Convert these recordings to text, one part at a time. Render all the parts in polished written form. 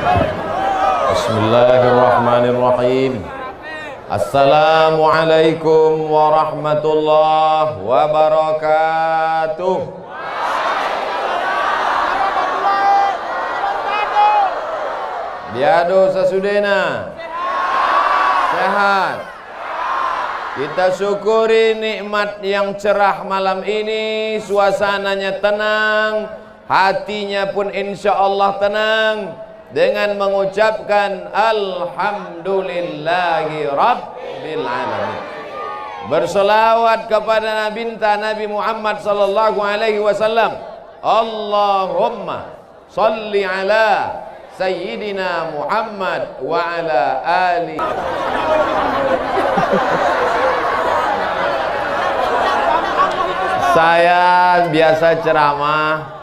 Bismillahirrahmanirrahim. Assalamualaikum warahmatullahi wabarakatuh. Biado sasudena. Sehat. Kita syukuri nikmat yang cerah malam ini. Suasananya tenang, hatinya pun insya Allah tenang, dengan mengucapkan Alhamdulillahi Rabbil Alamin. Berselawat kepada Nabi Muhammad sallallahu alaihi wasallam. Allahumma salli ala Sayyidina Muhammad wa ala ali. Saya biasa ceramah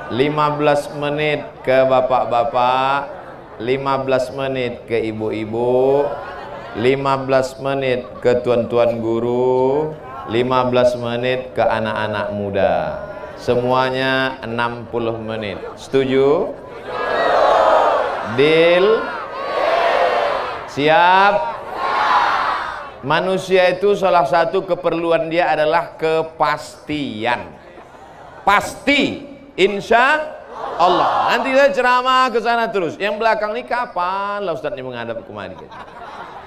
15 menit ke bapak-bapak, 15 menit ke ibu-ibu, 15 menit ke tuan-tuan guru, 15 menit ke anak-anak muda. Semuanya 60 menit. Setuju? Deal? Siap? Manusia itu salah satu keperluan dia adalah kepastian. Pasti. Insya Allah. Nanti saya ceramah ke sana terus. Yang belakang ini kapan lah Ustaz ini menghadap kemari?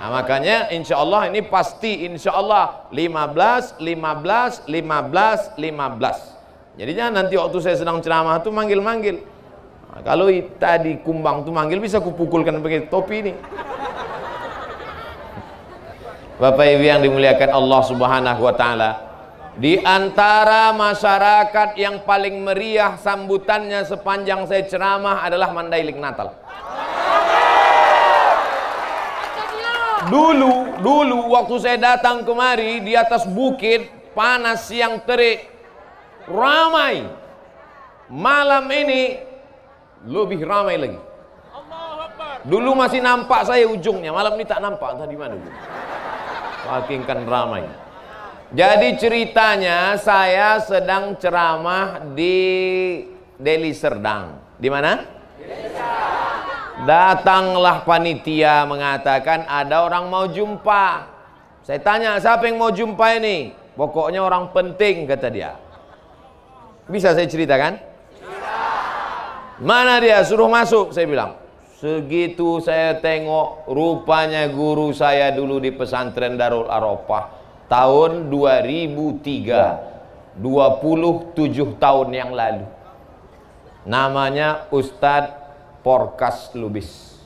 Nah, makanya insya Allah ini pasti insya Allah 15, 15, 15, 15. Jadi jangan nanti waktu saya sedang ceramah tuh manggil-manggil. Nah, kalau tadi kumbang tuh manggil bisa kupukulkan pakai topi ini. Bapak Ibu yang dimuliakan Allah Subhanahu wa taala, di antara masyarakat yang paling meriah sambutannya sepanjang saya ceramah adalah Mandailing Natal. Dulu waktu saya datang kemari di atas bukit, panas siang terik, ramai. Malam ini lebih ramai lagi. Dulu masih nampak saya ujungnya, malam ini tak nampak entah di mana. Saking kan ramai. Jadi ceritanya saya sedang ceramah di Deli Serdang. Di mana? Datanglah panitia mengatakan ada orang mau jumpa. Saya tanya, siapa yang mau jumpa ini? Pokoknya orang penting, kata dia. Bisa saya ceritakan? Mana dia? Suruh masuk, saya bilang. Segitu saya tengok, rupanya guru saya dulu di pesantren Darul Arafah tahun 2003, 27 tahun yang lalu. Namanya Ustadz Porkas Lubis.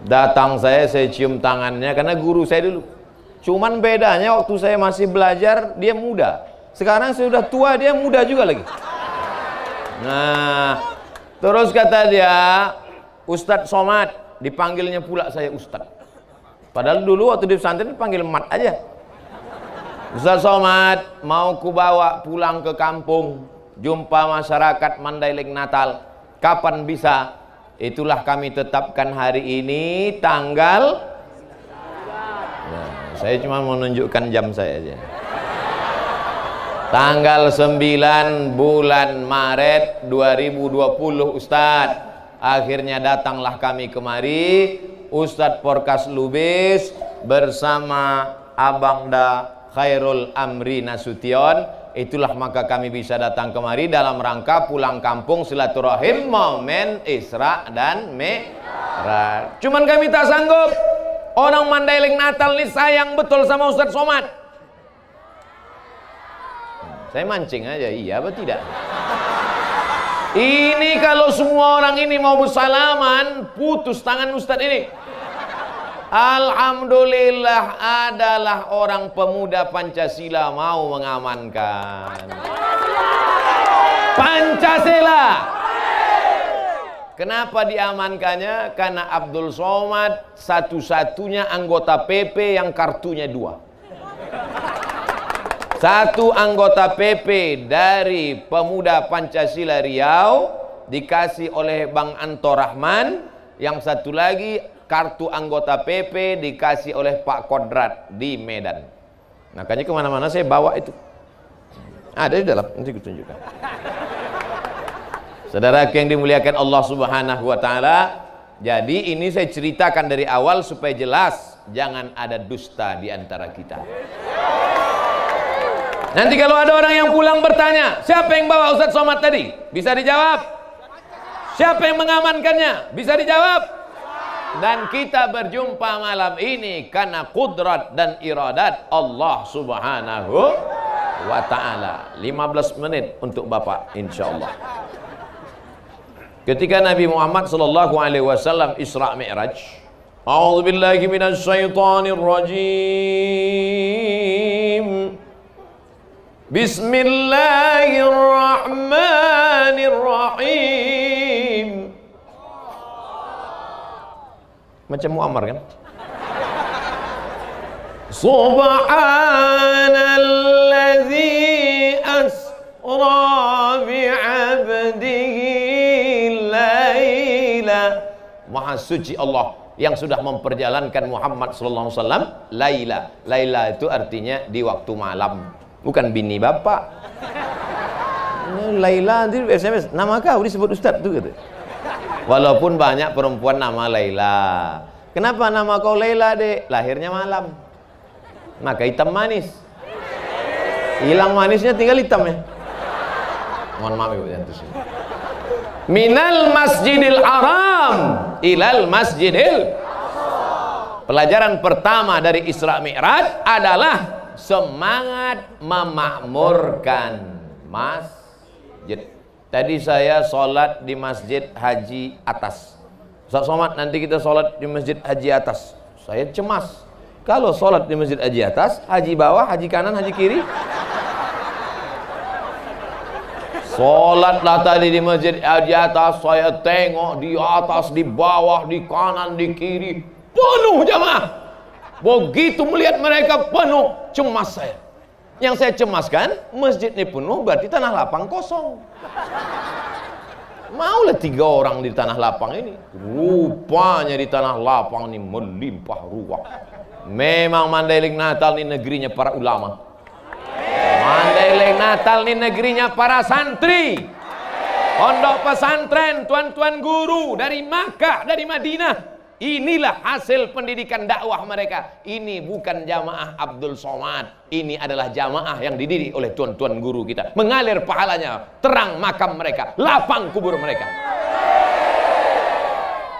Datang saya cium tangannya karena guru saya dulu. Cuman bedanya waktu saya masih belajar dia muda. Sekarang saya sudah tua, dia muda juga lagi. Nah, terus kata dia, Ustadz Somad, dipanggilnya pula saya Ustadz. Padahal dulu waktu di pesantren panggil Mat aja. Ustaz Somad, mau ku bawa pulang ke kampung, jumpa masyarakat Mandailing Natal. Kapan bisa? Itulah kami tetapkan hari ini tanggal. Nah, saya cuma menunjukkan jam saya aja. Tanggal 9 bulan Maret 2020 Ustaz. Akhirnya datanglah kami kemari, Ustadz Porkas Lubis bersama Abangda Khairul Amri Nasution. Itulah maka kami bisa datang kemari dalam rangka pulang kampung silaturahim momen Isra dan Mi'raj. Cuman kami tak sanggup. Orang Mandailing Natal ini sayang betul sama Ustadz Somad. Saya mancing aja, iya apa tidak? Ini kalau semua orang ini mau bersalaman, putus tangan Ustadz ini. Alhamdulillah adalah orang pemuda Pancasila mau mengamankan Pancasila. Kenapa diamankannya? Karena Abdul Somad satu-satunya anggota PP yang kartunya 2. Satu anggota PP dari Pemuda Pancasila Riau dikasih oleh Bang Anto Rahman, yang satu lagi kartu anggota PP dikasih oleh Pak Kodrat di Medan. Makanya kemana-mana saya bawa itu. Ada di dalam, nanti aku tunjukkan. Saudara yang dimuliakan Allah Subhanahu wa taala, jadi ini saya ceritakan dari awal supaya jelas, jangan ada dusta di antara kita. Nanti kalau ada orang yang pulang bertanya, siapa yang bawa Ustadz Somad tadi? Bisa dijawab. Siapa yang mengamankannya? Bisa dijawab. Dan kita berjumpa malam ini karena kudrat dan iradat Allah Subhanahu wa ta'ala. 15 menit untuk Bapak insyaallah. Ketika Nabi Muhammad sallallahu alaihi wasallam Isra Mi'raj, a'udzubillahi minasyaitonir rajim. Bismillahirrahmanirrahim. Macam Muammar kan? Subhanalladzi asra bi'abdihi laila. Maha suci Allah yang sudah memperjalankan Muhammad sallallahu alaihi wasallam laila. Laila itu artinya di waktu malam, bukan bini bapak. Laila itu SMS, nama kau disebut Ustadz tuh gitu. Walaupun banyak perempuan nama Laila. Kenapa nama kau Laila, Dek? Lahirnya malam, maka hitam manis. Hilang manisnya, tinggal hitam ya. Mohon maaf Ibu ya. Minal Masjidil Haram ilal Masjidil. Pelajaran pertama dari Isra Mi'raj adalah semangat memakmurkan masjid. Tadi saya sholat di Masjid Haji Atas. Ustaz Somad, nanti kita sholat di Masjid Haji Atas. Saya cemas. Kalau sholat di Masjid Haji Atas, haji bawah, haji kanan, haji kiri. Sholatlah tadi di Masjid Haji Atas, saya tengok di atas, di bawah, di kanan, di kiri, penuh jamaah. Begitu melihat mereka penuh, cemas saya. Yang saya cemaskan, masjid ini penuh berarti tanah lapang kosong. Maulah 3 orang di tanah lapang ini. Rupanya di tanah lapang ini melimpah ruah. Memang Mandailing Natal ini negerinya para ulama. Mandailing Natal ini negerinya para santri. Pondok pesantren, tuan-tuan guru dari Makkah, dari Madinah. Inilah hasil pendidikan dakwah mereka. Ini bukan jamaah Abdul Somad. Ini adalah jamaah yang dididik oleh tuan-tuan guru kita. Mengalir pahalanya, terang makam mereka, lapang kubur mereka.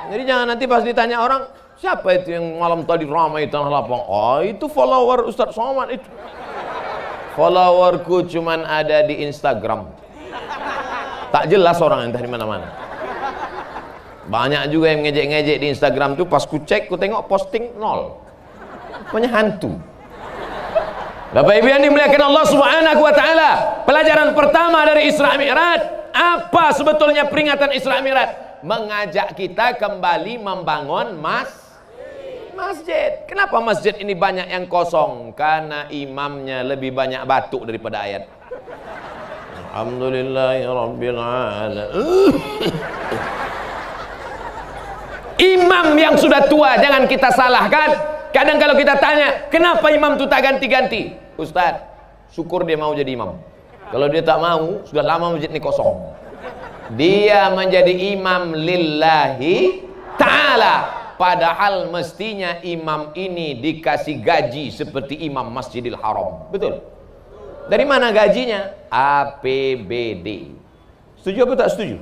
Jadi jangan nanti pas ditanya orang, siapa itu yang malam tadi ramai tanah lapang? Oh, itu follower Ustadz Somad itu. Followerku cuman ada di Instagram. Tak jelas orang yang dari mana-mana. Banyak juga yang ngejek-ngejek di Instagram tuh, pas ku cek, ku tengok posting 0. Pokoknya hantu. Bapak Ibu yang dimuliakan Allah Subhanahu wa taala, pelajaran pertama dari Isra Mi'raj, apa sebetulnya peringatan Isra Mi'raj? Mengajak kita kembali membangun masjid. Kenapa masjid ini banyak yang kosong? Karena imamnya lebih banyak batuk daripada ayat. Alhamdulillahirabbil alamin. Imam yang sudah tua jangan kita salahkan. Kadang kalau kita tanya, kenapa imam itu tak ganti-ganti? Ustadz, syukur dia mau jadi imam. Kalau dia tak mau, sudah lama masjid ini kosong. Dia menjadi imam lillahi ta'ala. Padahal mestinya imam ini dikasih gaji seperti imam Masjidil Haram. Betul? Dari mana gajinya? APBD. Setuju apa tak setuju?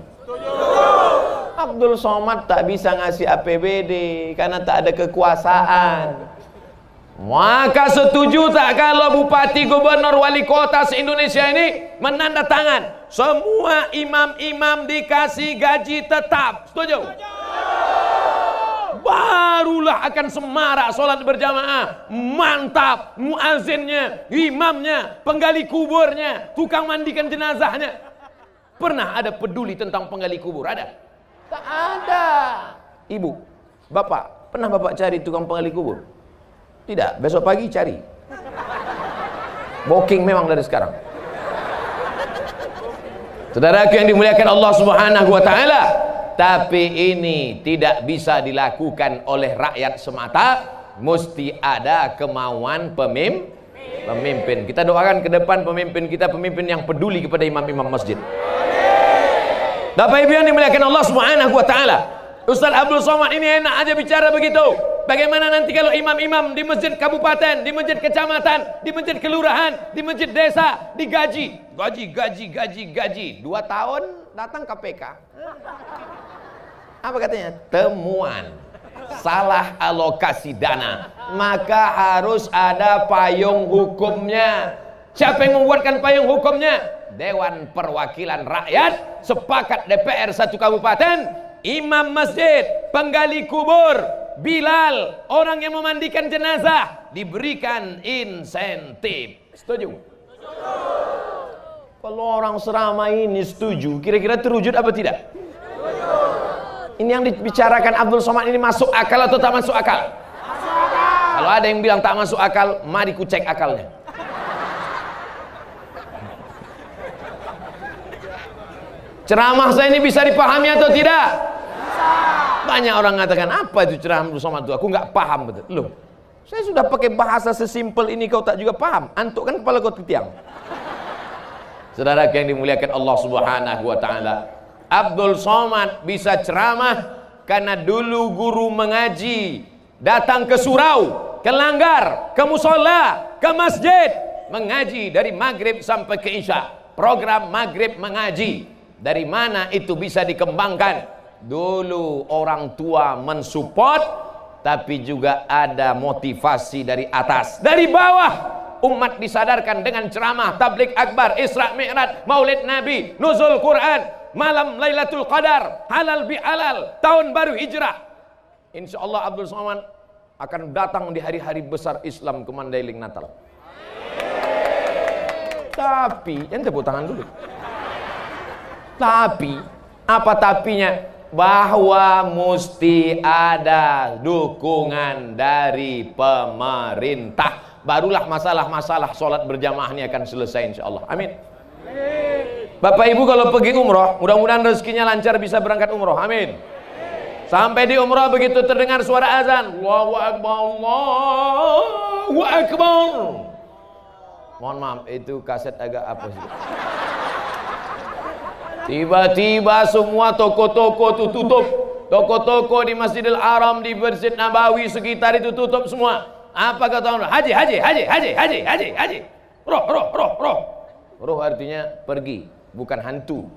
Abdul Somad tak bisa ngasih APBD karena tak ada kekuasaan. Maka setuju tak kalau bupati, gubernur, wali kota se-Indonesia ini menandatangan semua imam-imam dikasih gaji tetap? Setuju? Barulah akan semarak sholat berjamaah. Mantap, muazzinnya, imamnya, penggali kuburnya, tukang mandikan jenazahnya. Pernah ada peduli tentang penggali kubur? Ada? Tak ada. Ibu, bapak, pernah bapak cari tukang penggali kubur? Tidak, besok pagi cari. Booking memang dari sekarang. Saudaraku yang dimuliakan Allah Subhanahu wa taala, tapi ini tidak bisa dilakukan oleh rakyat semata, mesti ada kemauan pemimpin. Kita doakan ke depan pemimpin kita, pemimpin yang peduli kepada imam-imam masjid. Bapak Ibu yang dimuliakan Allah Subhanahu wa taala, Ustaz Abdul Somad ini enak aja bicara begitu. Bagaimana nanti kalau imam-imam di masjid kabupaten, di masjid kecamatan, di masjid kelurahan, di masjid desa digaji, gaji 2 tahun datang KPK. Apa katanya? Temuan salah alokasi dana, maka harus ada payung hukumnya. Siapa yang membuatkan payung hukumnya? Dewan Perwakilan Rakyat, sepakat DPR satu kabupaten, imam masjid, penggali kubur, Bilal, orang yang memandikan jenazah, diberikan insentif. Setuju? Kalau orang selama ini setuju, kira-kira terwujud apa tidak? Ini yang dibicarakan Abdul Somad ini masuk akal atau tak masuk akal? Kalau ada yang bilang tak masuk akal, mari ku cek akalnya. Ceramah saya ini bisa dipahami atau tidak? Banyak orang mengatakan, apa itu ceramah Abdul Somad itu? Aku nggak paham betul. Loh, saya sudah pakai bahasa sesimpel ini kau tak juga paham. Antuk kan kepala kau ketiang. Saudara yang dimuliakan Allah Subhanahu wa taala, Abdul Somad bisa ceramah karena dulu guru mengaji datang ke surau, ke langgar, ke musola, ke masjid, mengaji dari maghrib sampai ke isya. Program maghrib mengaji. Dari mana itu bisa dikembangkan? Dulu orang tua mensupport, tapi juga ada motivasi dari atas, dari bawah. Umat disadarkan dengan ceramah, tabligh akbar, Isra Mi'raj, Maulid Nabi, nuzul Quran, malam Lailatul Qadar, halal bihalal, tahun baru hijrah. Insya Allah Abdul Somad akan datang di hari-hari besar Islam ke Mandailing Natal. Tapi, yang tepuk tangan dulu. Tapi, apa tapinya? Bahwa mesti ada dukungan dari pemerintah. Barulah masalah-masalah sholat berjamaah ini akan selesai insya Allah. Amin. Bapak Ibu kalau pergi umroh, mudah-mudahan rezekinya lancar bisa berangkat umroh. Amin. Sampai di umroh begitu terdengar suara azan, Allahu Akbar, Allahu Akbar. Mohon maaf, itu kaset agak apa sih? Tiba-tiba semua toko-toko itu tutup. Toko-toko di Masjidil Haram, di Masjid Nabawi sekitar itu tutup semua. Apa kata orang? Haji. Roh. Roh artinya pergi, bukan hantu.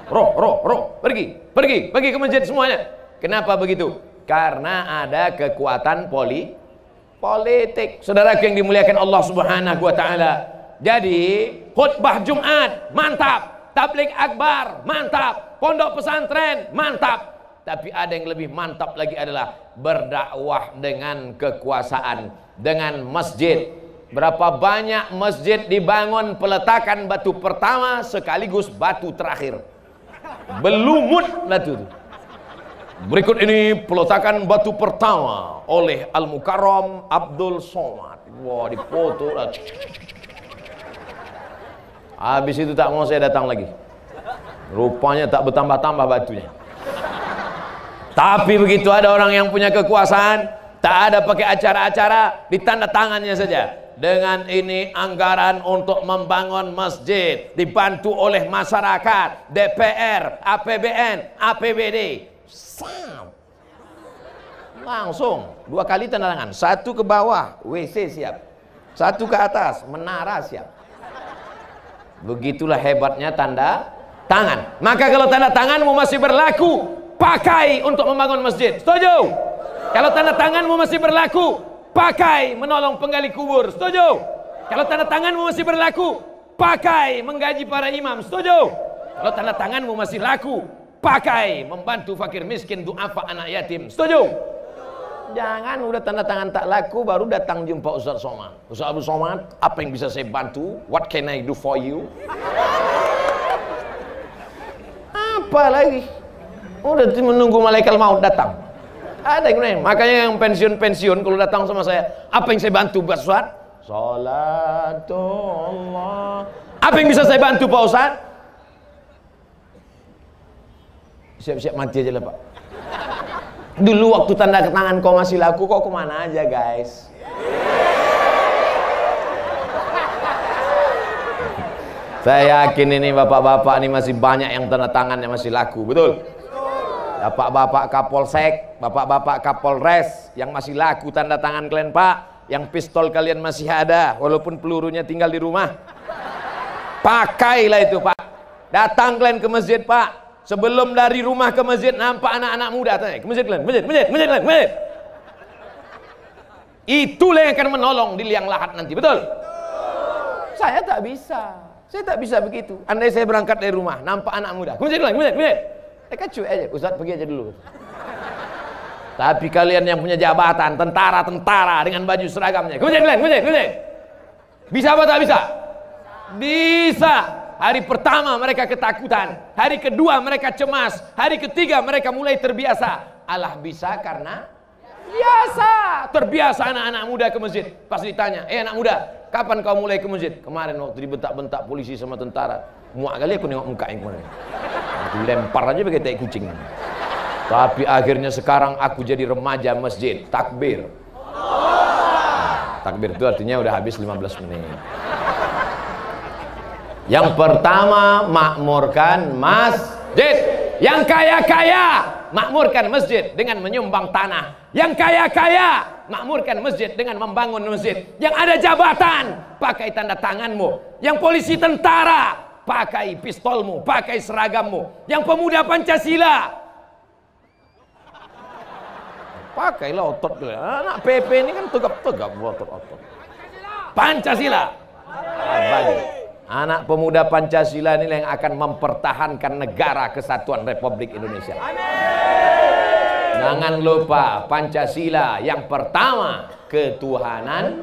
Roh, pergi ke masjid semuanya. Kenapa begitu? Karena ada kekuatan politik. Saudara yang dimuliakan Allah Subhanahu wa taala. Jadi, khutbah Jumat mantap. Tabligh akbar, mantap. Pondok pesantren, mantap. Tapi ada yang lebih mantap lagi adalah berdakwah dengan kekuasaan, dengan masjid. Berapa banyak masjid dibangun peletakan batu pertama sekaligus batu terakhir. Belumut batu itu. Berikut ini peletakan batu pertama oleh Al-Mukarram Abdul Somad. Wah, dipoto lah. Habis itu tak mau saya datang lagi. Rupanya tak bertambah-tambah batunya. Tapi begitu ada orang yang punya kekuasaan, tak ada pakai acara-acara, ditanda tangannya saja. Dengan ini anggaran untuk membangun masjid dibantu oleh masyarakat, DPR, APBN, APBD. Langsung 2 kali tanda tangan. 1 ke bawah, WC siap. 1 ke atas, menara siap. Begitulah hebatnya tanda tangan. Maka kalau tanda tanganmu masih berlaku, pakai untuk membangun masjid. Setuju? Kalau tanda tanganmu masih berlaku, pakai menolong penggali kubur. Setuju? Kalau tanda tanganmu masih berlaku, pakai menggaji para imam. Setuju? Kalau tanda tanganmu masih laku, pakai membantu fakir miskin, duafa anak yatim. Setuju? Jangan udah tanda tangan tak laku baru datang jumpa Ustaz Somad. Ustaz Abdul Somad, apa yang bisa saya bantu? What can I do for you? Apa lagi? Udah menunggu malaikat maut datang. Ada yang lain. Makanya yang pensiun kalau datang sama saya, apa yang saya bantu Pak Ustaz? Salatullah. Apa yang bisa saya bantu Pak Ustaz? Siap-siap mati aja lah Pak. Dulu waktu tanda tangan kau masih laku, kok kemana aja guys? Saya yakin ini bapak-bapak ini masih banyak yang tanda tangannya masih laku, betul? Bapak-bapak Kapolsek, bapak-bapak Kapolres yang masih laku tanda tangan kalian Pak, yang pistol kalian masih ada walaupun pelurunya tinggal di rumah. Pakailah itu Pak. Datang kalian ke masjid Pak. Sebelum dari rumah ke masjid nampak anak-anak muda tanya, ke masjid kalian, masjid. Itulah yang akan menolong di liang lahat nanti, betul? Saya tak bisa. Saya tak bisa begitu. Andai saya berangkat dari rumah, nampak anak muda, ke masjid. Mereka cuek aja, Ustaz pergi aja dulu. Tapi kalian yang punya jabatan, tentara dengan baju seragamnya, ke masjid. Bisa apa tak bisa? Bisa. Hari pertama mereka ketakutan, hari kedua mereka cemas, hari ketiga mereka mulai terbiasa. Alah bisa karena biasa. Terbiasa anak-anak muda ke masjid. Pas ditanya, anak muda, kapan kau mulai ke masjid? Kemarin waktu dibentak-bentak polisi sama tentara. Muak kali aku nengok muka yang kemarin. Aku lempar aja pakai tai kucing. Tapi akhirnya sekarang aku jadi remaja masjid. Takbir. Takbir itu artinya udah habis 15 menit. Yang pertama, makmurkan masjid. Yang kaya-kaya, makmurkan masjid dengan menyumbang tanah. Yang kaya-kaya, makmurkan masjid dengan membangun masjid. Yang ada jabatan, pakai tanda tanganmu. Yang polisi tentara, pakai pistolmu, pakai seragammu. Yang pemuda Pancasila, pakailah otot. Anak PP ini kan tegap-tegap otot-otot. Pancasila. Abadi. Anak pemuda Pancasila ini yang akan mempertahankan negara kesatuan Republik Indonesia. Jangan lupa Pancasila yang pertama, ketuhanan.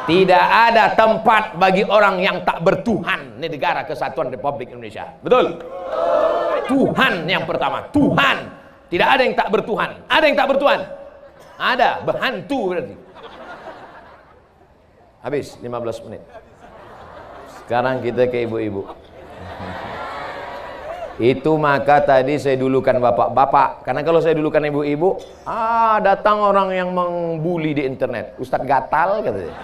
Tidak ada tempat bagi orang yang tak bertuhan di negara kesatuan Republik Indonesia. Betul? Tuhan yang pertama, Tuhan. Tidak ada yang tak bertuhan. Ada yang tak bertuhan? Ada, berhantu berarti. Habis 15 menit. Sekarang kita ke ibu-ibu. Itu maka tadi saya dulukan bapak-bapak. Karena kalau saya dulukan ibu-ibu, datang orang yang membuli di internet. Ustadz gatal katanya.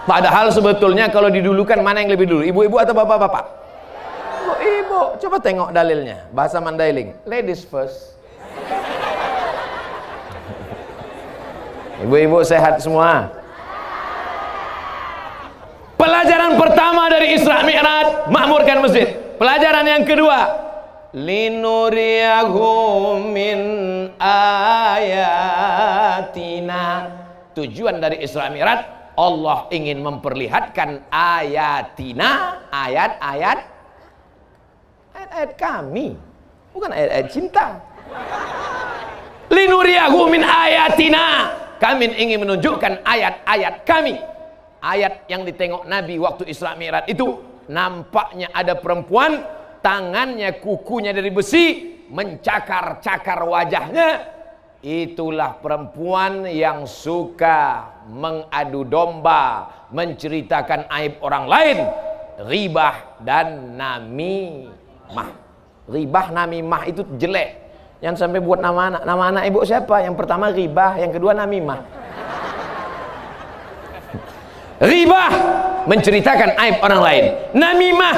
Padahal sebetulnya kalau didulukan mana yang lebih dulu? Ibu-ibu atau bapak-bapak? Ibu-ibu. Coba tengok dalilnya. Bahasa Mandailing. Ladies first. Ibu-ibu sehat semua? Pelajaran pertama dari Isra Mi'raj, makmurkan masjid. Pelajaran yang kedua, linuriyahum min ayatina. Tujuan dari Isra Mi'raj, Allah ingin memperlihatkan ayatina, ayat-ayat kami, bukan ayat-ayat cinta. Linuriyahum min ayatina, kami ingin menunjukkan ayat-ayat kami. Ayat yang ditengok Nabi waktu Isra Mi'raj itu, nampaknya ada perempuan, tangannya kukunya dari besi, mencakar-cakar wajahnya. Itulah perempuan yang suka mengadu domba, menceritakan aib orang lain, ribah dan namimah. Ribah namimah itu jelek. Yang sampai buat nama anak ibu siapa? Yang pertama ribah, yang kedua namimah. Ribah, menceritakan aib orang lain. Namimah,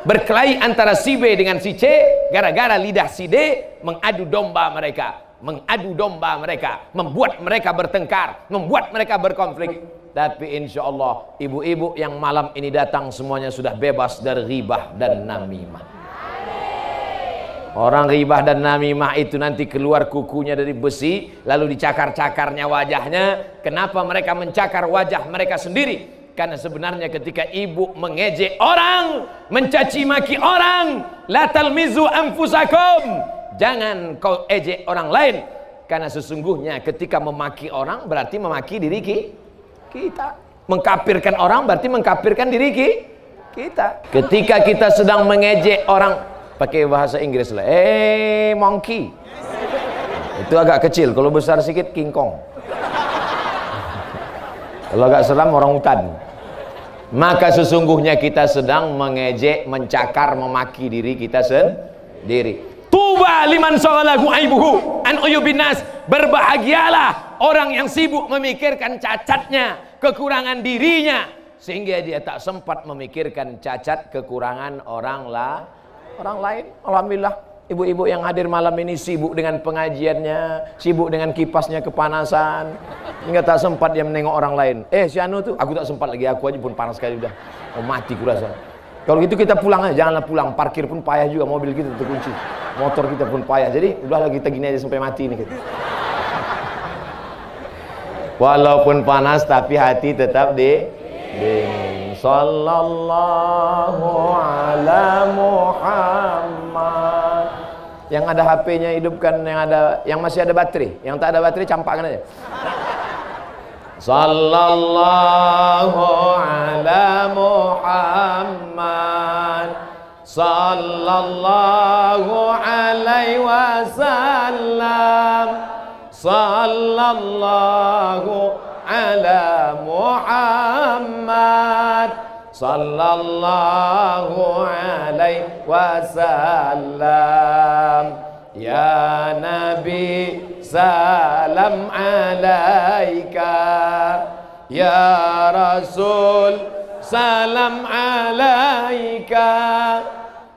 berkelahi antara si B dengan si C, gara-gara lidah si D mengadu domba mereka. Membuat mereka bertengkar, membuat mereka berkonflik. Tapi insya Allah ibu-ibu yang malam ini datang semuanya sudah bebas dari ribah dan namimah. Orang ribah dan namimah itu nanti keluar kukunya dari besi, lalu dicakar-cakarnya wajahnya. Kenapa mereka mencakar wajah mereka sendiri? Karena sebenarnya ketika ibu mengejek orang, mencaci maki orang, la talmizu anfusakum, jangan kau ejek orang lain. Karena sesungguhnya ketika memaki orang berarti memaki diri kita. Mengkafirkan orang berarti mengkafirkan diri kita. Ketika kita sedang mengejek orang, pakai bahasa Inggris lah, monkey. Itu agak kecil, kalau besar sedikit King Kong. Kalau agak seram orang hutan. Maka sesungguhnya kita sedang mengejek, mencakar, memaki diri kita sendiri. Tuba liman shaghalahu aibuhu an uyubin nas. Berbahagialah orang yang sibuk memikirkan cacatnya, kekurangan dirinya, sehingga dia tak sempat memikirkan cacat kekurangan orang lain. Alhamdulillah, ibu-ibu yang hadir malam ini sibuk dengan pengajiannya, sibuk dengan kipasnya kepanasan, hingga tak sempat dia menengok orang lain. Si Anu tuh, aku tak sempat lagi, aku aja pun panas sekali udah, mau mati kurasa. Kalau gitu kita pulang aja, janganlah pulang, parkir pun payah juga, mobil kita terkunci, motor kita pun payah. Jadi udahlah kita gini aja sampai mati ini kita. Walaupun panas tapi hati tetap dingin. Sallallahu ala Muhammad. Yang ada HP-nya hidupkan, yang masih ada baterai, yang tak ada baterai campakkan aja. Sallallahu ala Muhammad, sallallahu alaihi wasallam, sallallahu ala Muhammad, sallallahu alaihi wasallam. Ya Nabi salam alaika, ya Rasul salam alaika,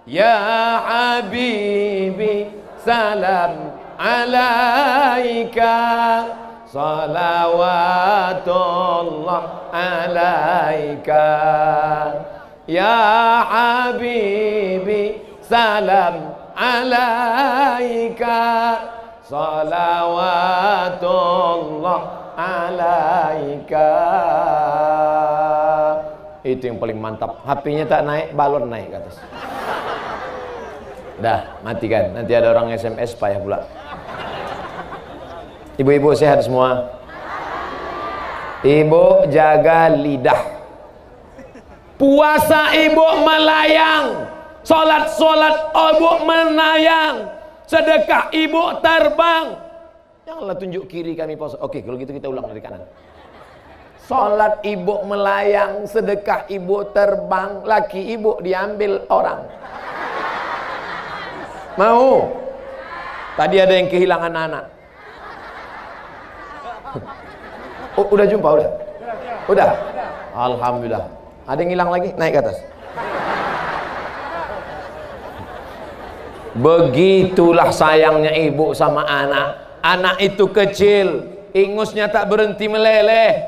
ya Habibi salam alaika, salawatullah alaika, ya Habibi salam alaika, salawatullah alaika. Itu yang paling mantap. HP-nya tak naik, balon naik ke atas. Dah, matikan. Nanti ada orang SMS payah pula. Ibu-ibu sehat semua? Ibu jaga lidah. Puasa ibu melayang. Solat ibu menayang, sedekah ibu terbang. Janganlah tunjuk kiri kami puasa. Oke, kalau gitu kita ulang dari kanan. Solat ibu melayang, sedekah ibu terbang, laki ibu diambil orang. Mau? Tadi ada yang kehilangan anak. Oh, udah jumpa udah? Udah? Alhamdulillah. Ada yang hilang lagi? Naik ke atas. Begitulah sayangnya ibu sama anak. Anak itu kecil, ingusnya tak berhenti meleleh,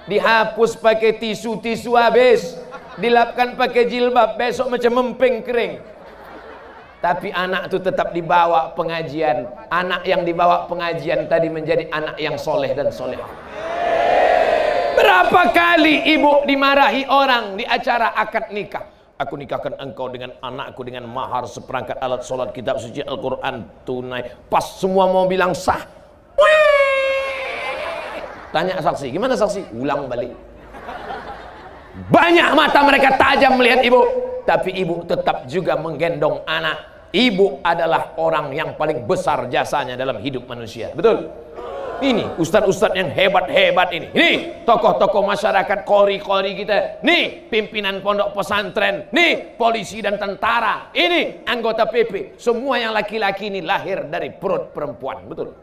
dihapus pakai tisu habis, dilapkan pakai jilbab, besok macam memping kering. Tapi anak itu tetap dibawa pengajian. Anak yang dibawa pengajian tadi menjadi anak yang soleh dan solehah. Berapa kali ibu dimarahi orang di acara akad nikah? Aku nikahkan engkau dengan anakku dengan mahar seperangkat alat sholat, kitab suci Al-Quran tunai. Pas semua mau bilang sah, tanya saksi, gimana saksi? Ulang balik. Banyak mata mereka tajam melihat ibu, tapi ibu tetap juga menggendong anak. Ibu adalah orang yang paling besar jasanya dalam hidup manusia. Betul? Ini ustadz-ustadz yang hebat-hebat ini. Nih tokoh-tokoh masyarakat, kori-kori kita. Nih pimpinan pondok pesantren. Nih polisi dan tentara. Ini anggota PP. Semua yang laki-laki ini lahir dari perut perempuan. Betul?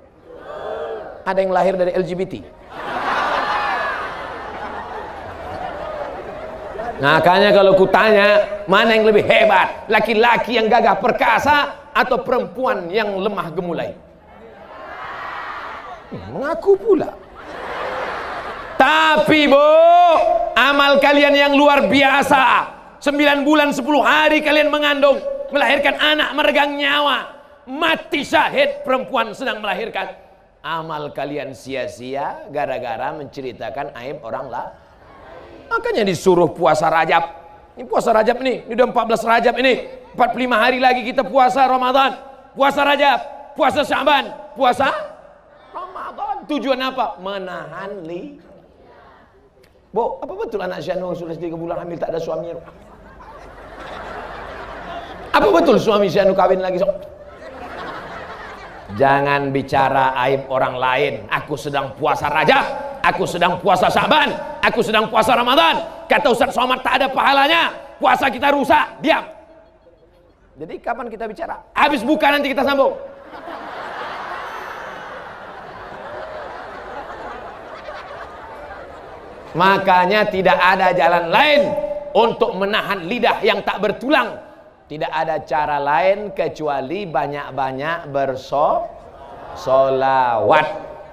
Ada yang lahir dari LGBT. Makanya kalau kutanya, mana yang lebih hebat? Laki-laki yang gagah perkasa atau perempuan yang lemah gemulai? Mengaku pula. Tapi bu, amal kalian yang luar biasa. 9 bulan 10 hari kalian mengandung, melahirkan anak meregang nyawa, mati syahid perempuan sedang melahirkan. Amal kalian sia-sia gara-gara menceritakan aib orang lain. Makanya disuruh puasa Rajab. Ini puasa Rajab ini udah 14 Rajab ini. 45 hari lagi kita puasa Ramadan. Puasa Rajab, puasa Syaban, puasa Ramadan. Tujuan apa? Menahan Bu, apa betul anak Syanu sudah 3 bulan hamil tak ada suaminya? Apa betul suami Syanu kawin lagi? Jangan bicara aib orang lain. Aku sedang puasa Rajab, aku sedang puasa Syaban, aku sedang puasa Ramadan. Kata Ustaz Somad tak ada pahalanya, puasa kita rusak. Diam. Jadi kapan kita bicara? Habis buka nanti kita sambung. Makanya tidak ada jalan lain untuk menahan lidah yang tak bertulang. Tidak ada cara lain kecuali banyak-banyak bersolawat.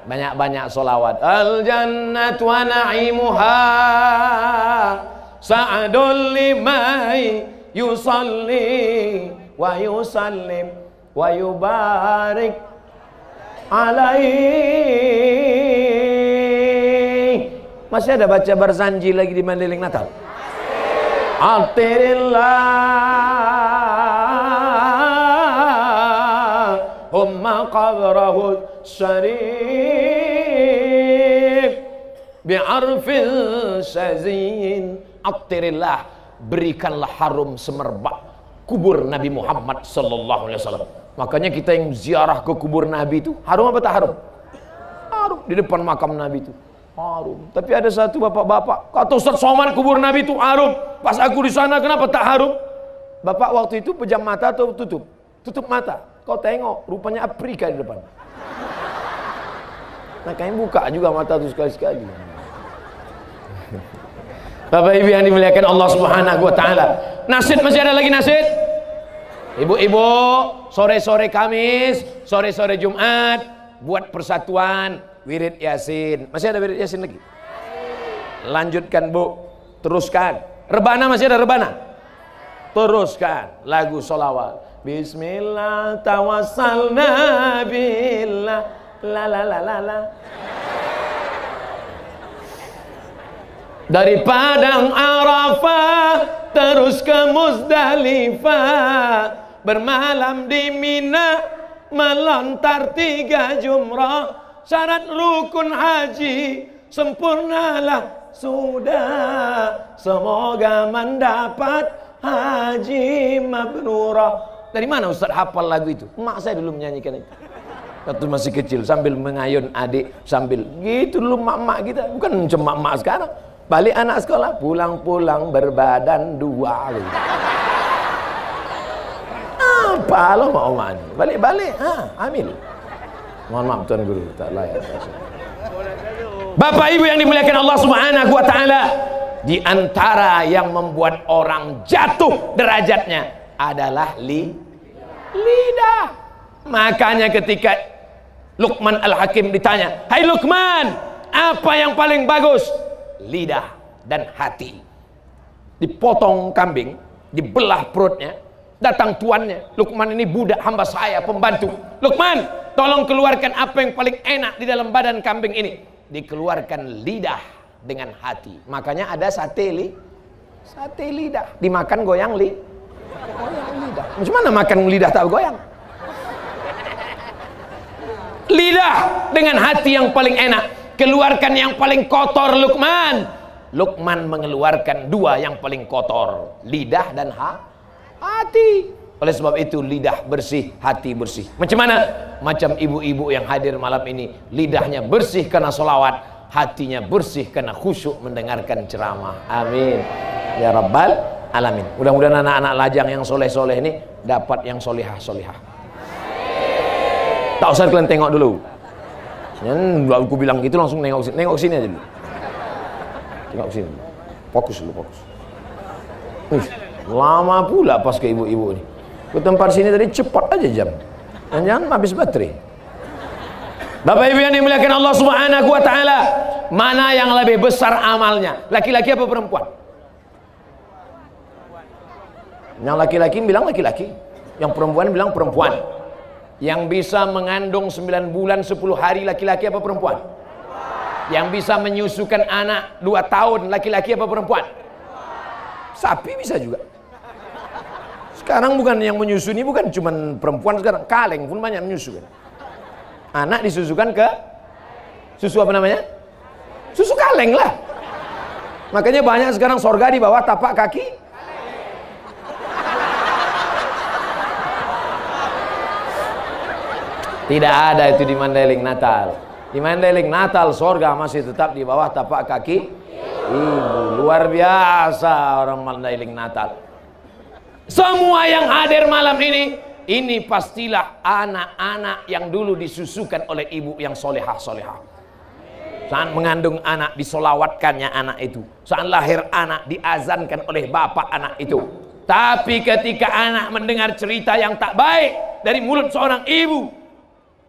Banyak-banyak solawat. Al jannatu wa na'imuha sa'adul limai yusalli wa yusallim wa yubarik alaihi. Masih ada baca Barzanji lagi di Mandailing Natal? Allahumma qabrahu syarif bi'arfil syazin. Attirillah, berikanlah harum semerbak kubur Nabi Muhammad sallallahu alaihi wasallam. Makanya kita yang ziarah ke kubur Nabi itu harum apa tak harum? Harum. Di depan makam Nabi itu harum. Tapi ada satu bapak-bapak kata Ustaz Somad kubur Nabi itu harum. Pas aku di sana kenapa tak harum? Bapak waktu itu pejam mata atau tutup? Tutup mata. Kau tengok rupanya Afrika di depan. Makanya buka juga mata itu sekali-sekali. Bapak Ibu yang dimuliakan Allah Subhanahu wa taala. Nasid masih ada lagi nasid? Ibu-ibu, sore-sore Kamis, sore-sore Jumat buat persatuan wirid Yasin. Masih ada wirid Yasin lagi? Lanjutkan Bu, teruskan. Rebana masih ada rebana? Teruskan lagu sholawat. Bismillah tawassalna billah la la la la la. Dari Padang Arafah terus ke Muzdalifah, bermalam di Mina, melontar 3 jumrah. Syarat rukun haji sempurnalah sudah, semoga mendapat haji mabrurah. Dari mana Ustaz hafal lagu itu? Mak saya dulu menyanyikan itu waktu masih kecil, sambil mengayun adik, sambil gitu dulu mak-mak kita. Bukan cuma mak sekarang. Balik anak sekolah, pulang-pulang berbadan 2 gitu. Apa lo mau mani? Balik-balik, ambil. Mohon maaf Tuan Guru, tak layak. Bapak Ibu yang dimuliakan Allah Subhanahu wa taala, di antara yang membuat orang jatuh derajatnya adalah lidah. Makanya ketika Luqman Al-Hakim ditanya, "Hai Luqman, apa yang paling bagus?" Lidah dan hati. Dipotong kambing, dibelah perutnya, datang tuannya. Luqman ini budak hamba saya, pembantu. Luqman, tolong keluarkan apa yang paling enak di dalam badan kambing ini. Dikeluarkan lidah dengan hati. Makanya ada sate lidah. Dimakan goyang lidah. Macam mana makan lidah tak goyang? Lidah dengan hati yang paling enak. Keluarkan yang paling kotor Luqman. Luqman mengeluarkan 2 yang paling kotor, lidah dan hati. Oleh sebab itu lidah bersih, hati bersih. Macam mana? Macam ibu-ibu yang hadir malam ini, lidahnya bersih karena solawat, hatinya bersih karena khusyuk mendengarkan ceramah. Amin ya rabbal alamin. Mudah-mudahan anak-anak lajang yang soleh-soleh ini dapat yang solihah-solihah. Tak usah kalian tengok dulu. Aku bilang gitu langsung nengok sini aja dulu. Tengok sini. Fokus dulu, fokus. Lama pula pas ke ibu-ibu ini. Ke tempat sini tadi cepat aja jam. Jangan habis baterai. Bapak Ibu yang dimuliakan Allah Subhanahu wa taala, mana yang lebih besar amalnya? Laki-laki apa perempuan? Yang laki-laki bilang laki-laki, yang perempuan bilang perempuan. Yang bisa mengandung 9 bulan 10 hari laki-laki apa perempuan? Yang bisa menyusukan anak 2 tahun laki-laki apa perempuan? Sapi bisa juga. Sekarang bukan yang menyusui, bukan cuma perempuan sekarang, kaleng pun banyak menyusukan. Anak disusukan ke susu apa namanya? Susu kaleng lah. Makanya banyak sekarang sorga di bawah tapak kaki. Tidak ada itu di Mandailing Natal. Di Mandailing Natal sorga masih tetap di bawah tapak kaki ibu. Luar biasa orang Mandailing Natal. Semua yang hadir malam ini pastilah anak-anak yang dulu disusukan oleh ibu yang solehah-solehah. Saat mengandung anak disolawatkannya anak itu. Saat lahir anak diazankan oleh bapak anak itu. Tapi ketika anak mendengar cerita yang tak baik dari mulut seorang ibu,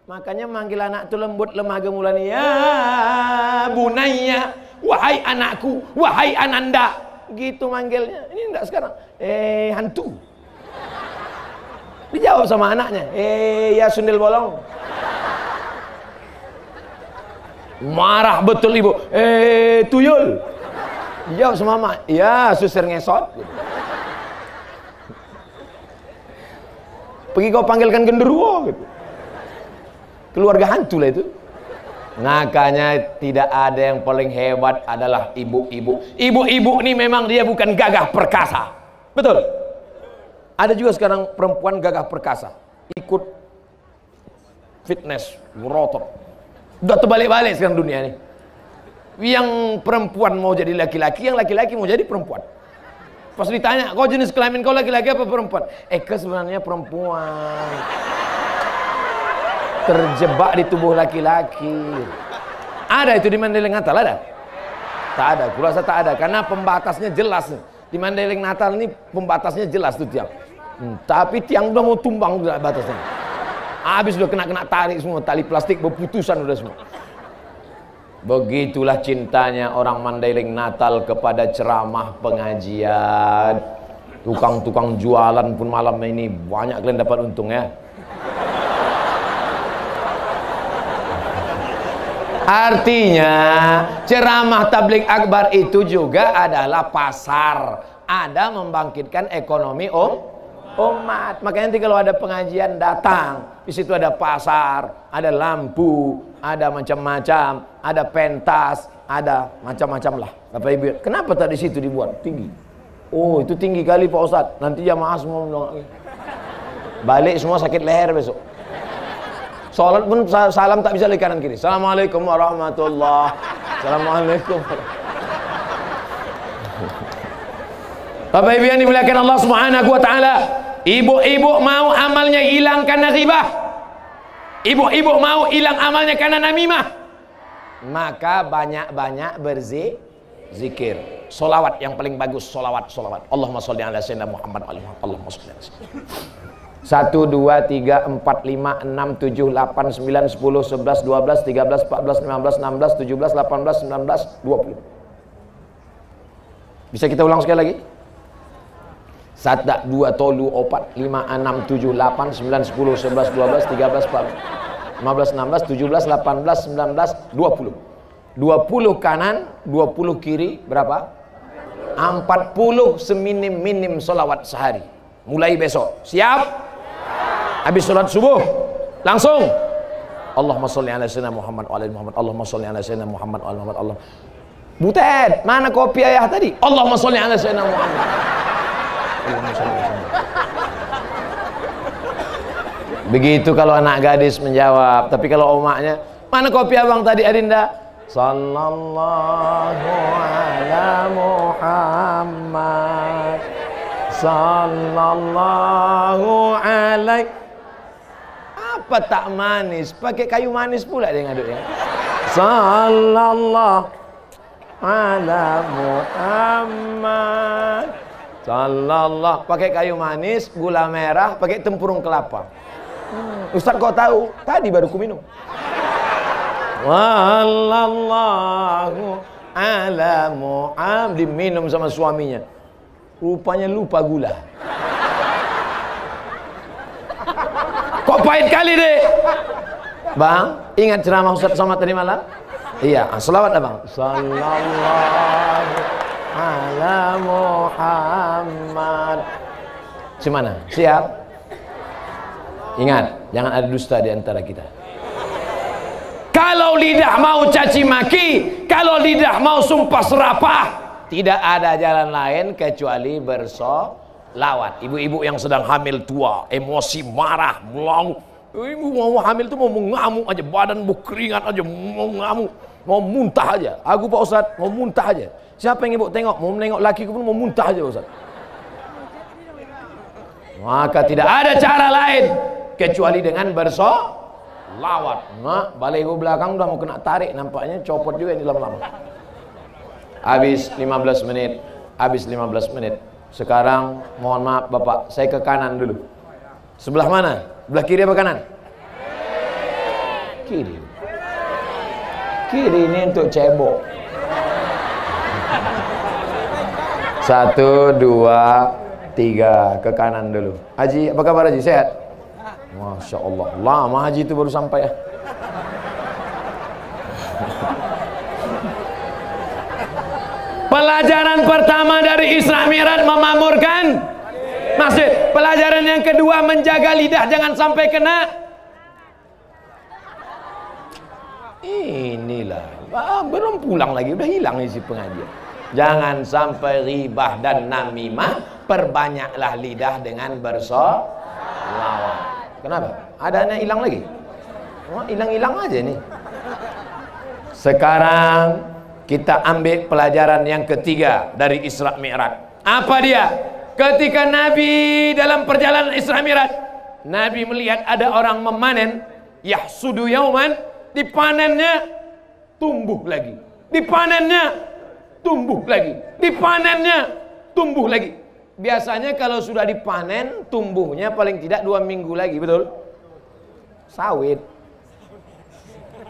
makanya manggil anak itu lembut lemah gemulan, ya bunayya, wahai anakku, wahai ananda, gitu manggilnya. Ini enggak sekarang, hantu. Dijawab sama anaknya, ya sundel bolong. Marah betul ibu, tuyul. Dijawab sama mama, ya susir ngesot. Pergi kau panggilkan genderuwo gitu. Keluarga hantu lah itu. Makanya tidak ada yang paling hebat adalah ibu-ibu. Ibu-ibu ini memang dia bukan gagah perkasa. Betul. Ada juga sekarang perempuan gagah perkasa, ikut fitness, berotot. Udah terbalik-balik sekarang dunia ini. Yang perempuan mau jadi laki-laki, yang laki-laki mau jadi perempuan. Pas ditanya, kau jenis kelamin kau laki-laki apa perempuan? Sebenarnya perempuan. Terjebak di tubuh laki-laki. Ada itu di Mandailing Natal, ada? Tak ada, kurasa tak ada, karena pembatasnya jelas. Di Mandailing Natal ini pembatasnya jelas tuh tiang. Tapi tiang udah mau tumbang udah batasnya. Habis udah kena tarik semua, tali plastik berputusan udah semua. Begitulah cintanya orang Mandailing Natal kepada ceramah pengajian. Tukang-tukang jualan pun malam ini banyak kalian dapat untung ya. Artinya ceramah tabligh akbar itu juga adalah pasar. Ada membangkitkan ekonomi umat. Makanya nanti kalau ada pengajian datang, di situ ada pasar, ada lampu, ada macam-macam, ada pentas, ada macam-macam lah. Bapak Ibu, kenapa tadi situ dibuat tinggi? Oh, itu tinggi kali Pak Ustadz. Nanti jamaah semua balik semua sakit leher besok. Salat pun salam tak bisa dari kanan kiri. Assalamualaikum warahmatullahi. Assalamualaikum. Bapak Ibu yang dimuliakan Allah Subhanahu wa taala, ibu-ibu mau amalnya hilang karena ghibah. Ibu-ibu mau hilang amalnya karena namimah. Maka banyak-banyak berzikir. Solawat yang paling bagus, solawat. Allahumma sholli ala sayyidina Muhammad wa ala Allahumma sholli ala sayyidina. 1, 2, 3, 4, 5, 6, 7, 8, 9, 10, 11, 12, 13, 14, 15, 16, 17, 18, 19, 20. Bisa kita ulang sekali lagi? 1, 2, 3, 4, 5, 6, 7, 8, 9, 10, 11, 12, 13, 14, 15, 16, 17, 18, 19, 20. 20 kanan, 20 kiri, berapa? 40 seminim-minim solawat sehari. Mulai besok. Siap? Habis sholat subuh langsung Allahumma sholli ala sayyidina Muhammad wa ala Muhammad. Allahumma sholli ala sayyidina Muhammad wa ala Muhammad. Allah. Butet, mana kopi ayah tadi? Allahumma sholli ala sayyidina Muhammad. Allahumma sholli ala sayyidina. Begitu kalau anak gadis menjawab, tapi kalau omaknya, mana kopi abang tadi Adinda? Sallallahu ala Muhammad. Sallallahu alaihi. Apa tak manis? Pakai kayu manis pula dia ngaduknya. Sallallahu ala Muhammad. Sallallahu. Pakai kayu manis, gula merah, pakai tempurung kelapa. Ustaz kok tahu? Tadi baru ku minum. Wallallahu ala Muhammad. Diminum sama suaminya. Rupanya lupa gula. Kok pahit kali deh, Bang? Ingat ceramah Ustaz Somad tadi malam? Iya, selawat abang. Sallallahu ala Muhammad. Gimana? Siap? Ingat, jangan ada dusta di antara kita. Kalau lidah mau caci maki, kalau lidah mau sumpah serapah, tidak ada jalan lain kecuali bersolawat. Ibu-ibu yang sedang hamil tua, emosi, marah, melau. Ibu mau hamil itu mau mengamuk aja, badan berkeringat aja, mau ngamuk, mau muntah aja. Aku Pak Ustadz mau muntah aja. Siapa yang ibu tengok? Mau menengok laki pun mau muntah aja Pak Ustadz. Maka tidak ada cara lain kecuali dengan bersolawat. lawat. Nah, balik ke belakang udah mau kena tarik, nampaknya copot juga ini lama-lama. Habis 15 menit, habis 15 menit. Sekarang mohon maaf Bapak, saya ke kanan dulu. Sebelah mana? Sebelah kiri apa kanan? Kiri. Kiri ini untuk cebok. 1, 2, 3 ke kanan dulu. Haji, apa kabar Haji? Sehat? Masya Allah, lama Haji itu baru sampai ya. Pelajaran pertama dari Isra Mi'raj memamurkan masjid. Pelajaran yang kedua menjaga lidah jangan sampai kena. Inilah, belum pulang lagi, udah hilang isi pengajian. Jangan sampai ribah dan namimah. Perbanyaklah lidah dengan bersolawat. Kenapa? Adanya hilang lagi? Oh, hilang-hilang aja nih. Sekarang kita ambil pelajaran yang ketiga dari Isra Mi'raj. Apa dia? Ketika Nabi dalam perjalanan Isra Mi'raj, Nabi melihat ada orang memanen, yahsudu yauman, dipanennya tumbuh lagi, dipanennya tumbuh lagi, dipanennya tumbuh lagi. Biasanya kalau sudah dipanen, tumbuhnya paling tidak 2 minggu lagi, betul? Sawit.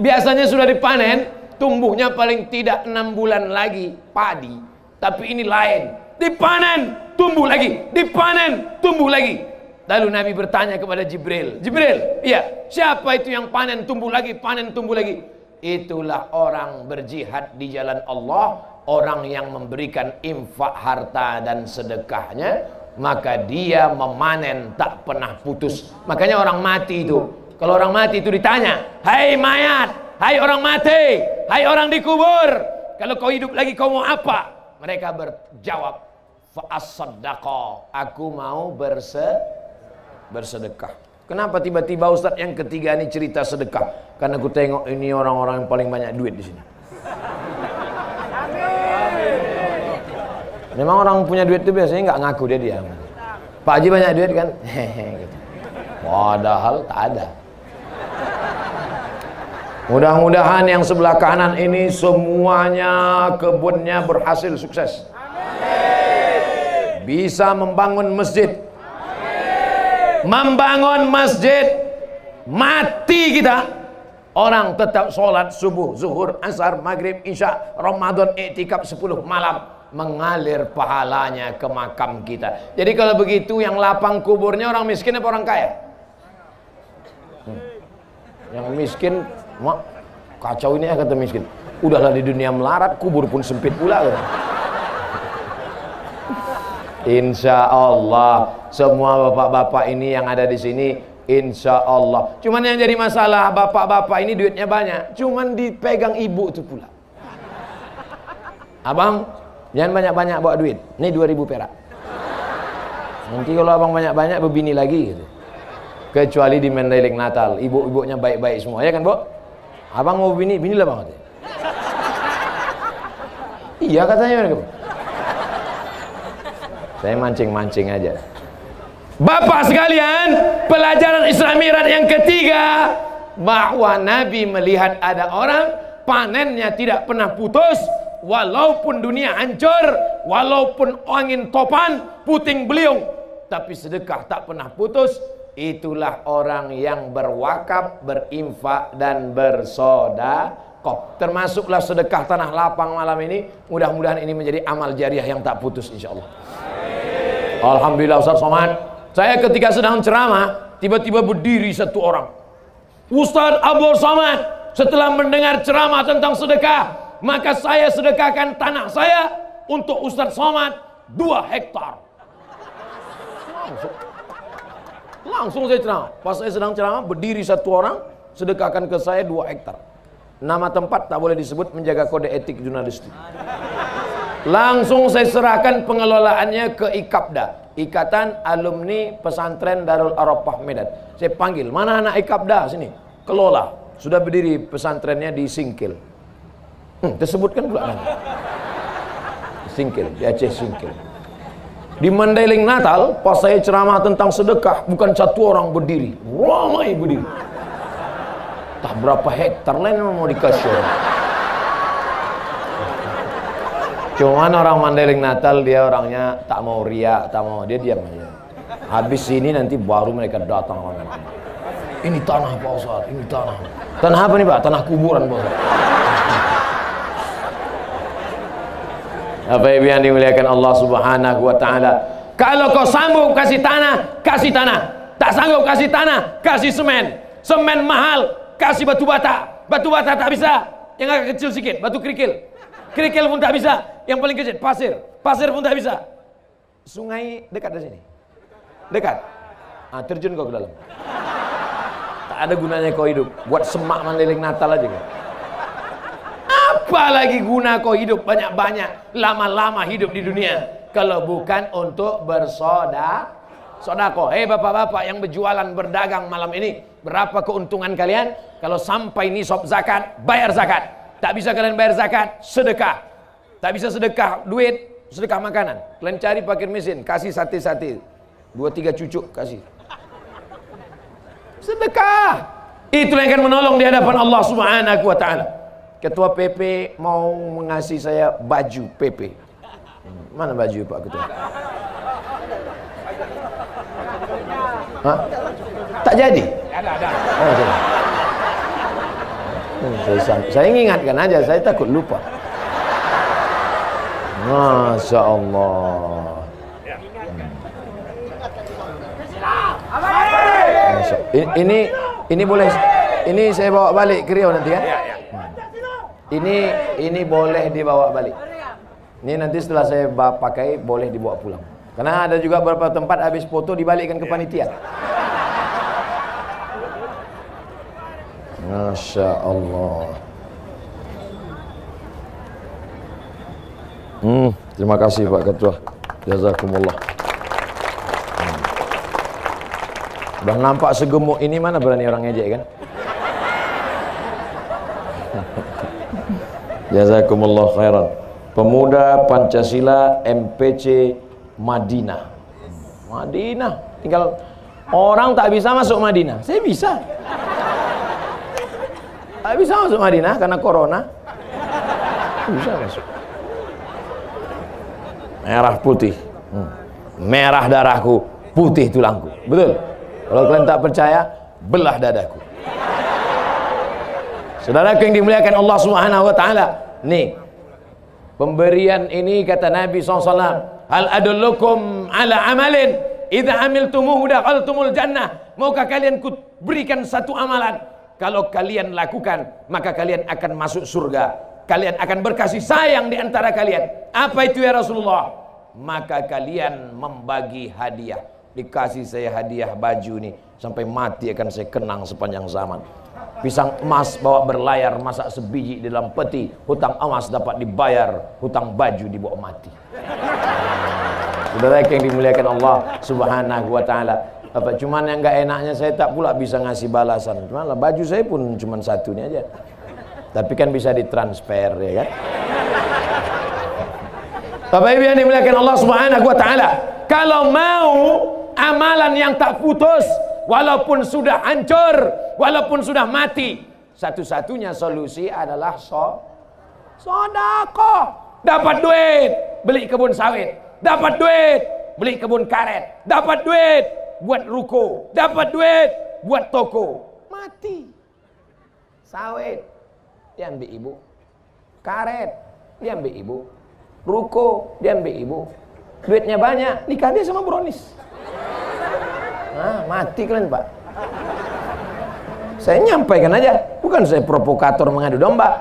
Biasanya sudah dipanen, tumbuhnya paling tidak 6 bulan lagi, padi. Tapi ini lain, dipanen, tumbuh lagi, dipanen, tumbuh lagi. Lalu Nabi bertanya kepada Jibril, Jibril, iya, siapa itu yang panen, tumbuh lagi, panen, tumbuh lagi? Itulah orang berjihad di jalan Allah, orang yang memberikan infak harta dan sedekahnya, maka dia memanen tak pernah putus. Makanya orang mati itu, kalau orang mati itu ditanya, hai mayat, hai orang mati, hai orang dikubur, kalau kau hidup lagi kau mau apa? Mereka berjawab, fa'as-saddaqa, aku mau bersedekah. Kenapa tiba-tiba Ustadz yang ketiga ini cerita sedekah? Karena aku tengok ini orang-orang yang paling banyak duit di sini. Memang orang punya duit itu biasanya nggak ngaku dia diam. Pak Haji banyak duit kan? Hehehe. Gitu. Padahal tak ada. Mudah-mudahan yang sebelah kanan ini semuanya kebunnya berhasil sukses. Amin. Bisa membangun masjid. Amin. Membangun masjid. Mati kita. Orang tetap sholat subuh, zuhur, asar, maghrib, isya, Ramadan, iktikaf 10 malam. Mengalir pahalanya ke makam kita. Jadi kalau begitu yang lapang kuburnya orang miskin apa orang kaya? Yang miskin, mak, kacau ini ya kata miskin. Udahlah di dunia melarat, kubur pun sempit pula. Insya Allah semua bapak-bapak ini yang ada di sini, insya Allah. Cuman yang jadi masalah bapak-bapak ini duitnya banyak, cuman dipegang ibu itu pula. Abang, jangan banyak-banyak bawa duit. Ini 2.000 perak. Nanti kalau abang banyak-banyak berbini lagi gitu. Kecuali di Mandailing Natal, ibu-ibunya baik-baik semua, ya kan, Bu? Abang mau bini, binilah bang. Iya katanya mereka. Saya mancing-mancing aja. Bapak sekalian, pelajaran Isra Mi'raj yang ketiga, bahwa Nabi melihat ada orang panennya tidak pernah putus. Walaupun dunia hancur, walaupun angin topan, puting beliung, tapi sedekah tak pernah putus. Itulah orang yang berwakaf, berinfak dan bersedekah. Termasuklah sedekah tanah lapang malam ini. Mudah-mudahan ini menjadi amal jariah yang tak putus insyaallah. Alhamdulillah Ustaz Somad. Saya ketika sedang ceramah, tiba-tiba berdiri satu orang. Ustaz Abdul Somad, setelah mendengar ceramah tentang sedekah, maka saya sedekahkan tanah saya untuk Ustaz Somad 2 hektar. Langsung saya ceramah. Pas saya sedang ceramah, berdiri satu orang, sedekahkan ke saya 2 hektar. Nama tempat tak boleh disebut, menjaga kode etik jurnalistik. Langsung saya serahkan pengelolaannya ke IKAPDA, Ikatan Alumni Pesantren Darul Arafah Medan. Saya panggil, mana anak IKAPDA sini? Kelola. Sudah berdiri pesantrennya di Singkil. Tersebutkan pula kan? Singkil, di Aceh Singkil. Di Mandailing Natal, pas saya ceramah tentang sedekah, bukan satu orang berdiri, ramai berdiri. Tak berapa hektar lain mau dikasih. Cuman orang Mandailing Natal dia orangnya tak mau riak, tak mau, dia diam aja. Habis ini nanti baru mereka datang orang-orang. Ini tanah Pak Ustaz, ini tanah. Tanah apa nih Pak? Tanah kuburan Pak Ustaz. Apa yang dimuliakan Allah Subhanahu wa taala. Kalau kau sanggup kasih tanah, kasih tanah. Tak sanggup kasih tanah, kasih semen. Semen mahal, kasih batu bata. Batu bata tak bisa, yang agak kecil sedikit, batu kerikil. Kerikil pun tak bisa, yang paling kecil pasir. Pasir pun tak bisa. Sungai dekat dari sini. Dekat. Terjun kau ke dalam. Tak ada gunanya kau hidup. Buat semak Mandailing Natal aja kau. Apa lagi guna kau hidup banyak-banyak, lama-lama hidup di dunia, kalau bukan untuk bersodako. Hei bapak-bapak yang berjualan, berdagang malam ini, berapa keuntungan kalian kalau sampai nisab zakat, bayar zakat. Tak bisa kalian bayar zakat, sedekah. Tak bisa sedekah duit, sedekah makanan. Kalian cari fakir miskin, kasih sate-sate, 2-3 cucuk kasih. Sedekah. Itulah yang akan menolong di hadapan Allah Subhanahu wa taala. Ketua PP mau mengasih saya baju PP. Mana baju Pak Ketua? Hah? Tak jadi? Ada. Oh, jadi. Saya ingatkan aja, saya takut lupa. Masya Allah. Ini boleh, ini saya bawa balik ke Riau nanti kan? Ini boleh dibawa balik. Ini nanti setelah saya pakai boleh dibawa pulang. Karena ada juga beberapa tempat habis foto dibalikkan ke panitia. Masya Allah. Terima kasih Pak Ketua. Jazakumullah. Udah nampak segemuk ini, mana berani orang ngejek kan? Jazakumullah khairan. Pemuda Pancasila MPC Madinah. Madinah, tinggal orang tak bisa masuk Madinah. Saya bisa. Tak bisa masuk Madinah karena corona. Bisa masuk. Merah putih. Merah darahku, putih tulangku. Betul. Kalau kalian tak percaya, belah dadaku. Saudara yang dimuliakan Allah Subhanahu wa taala. Nih. Pemberian ini kata Nabi SAW, hal adullukum ala amalin idza amiltumuhu dakhaltumul jannah. Maukah kalian ku berikan satu amalan, kalau kalian lakukan maka kalian akan masuk surga, kalian akan berkasih sayang di antara kalian. Apa itu ya Rasulullah? Maka kalian membagi hadiah. Dikasih saya hadiah baju nih, sampai mati akan saya kenang sepanjang zaman. Pisang emas bawa berlayar, masak sebiji di dalam peti. Hutang emas dapat dibayar, hutang baju dibawa mati. Saudara yang dimuliakan Allah Subhanahu wa taala. Apa cuman yang enggak enaknya, saya tak pula bisa ngasih balasan. Cuman baju saya pun cuman satunya aja. Tapi kan bisa ditransfer ya kan. Bapak Ibu yang dimuliakan Allah Subhanahu wa taala, kalau mau amalan yang tak putus, walaupun sudah hancur, walaupun sudah mati, satu-satunya solusi adalah sedekah. Dapat duit, beli kebun sawit. Dapat duit, beli kebun karet. Dapat duit, buat ruko. Dapat duit, buat toko. Mati. Sawit, diambil ibu. Karet, diambil ibu. Ruko, diambil ibu. Duitnya banyak, nikah dia sama Bronis. Nah, mati kalian Pak. Saya nyampaikan aja, bukan saya provokator mengadu domba.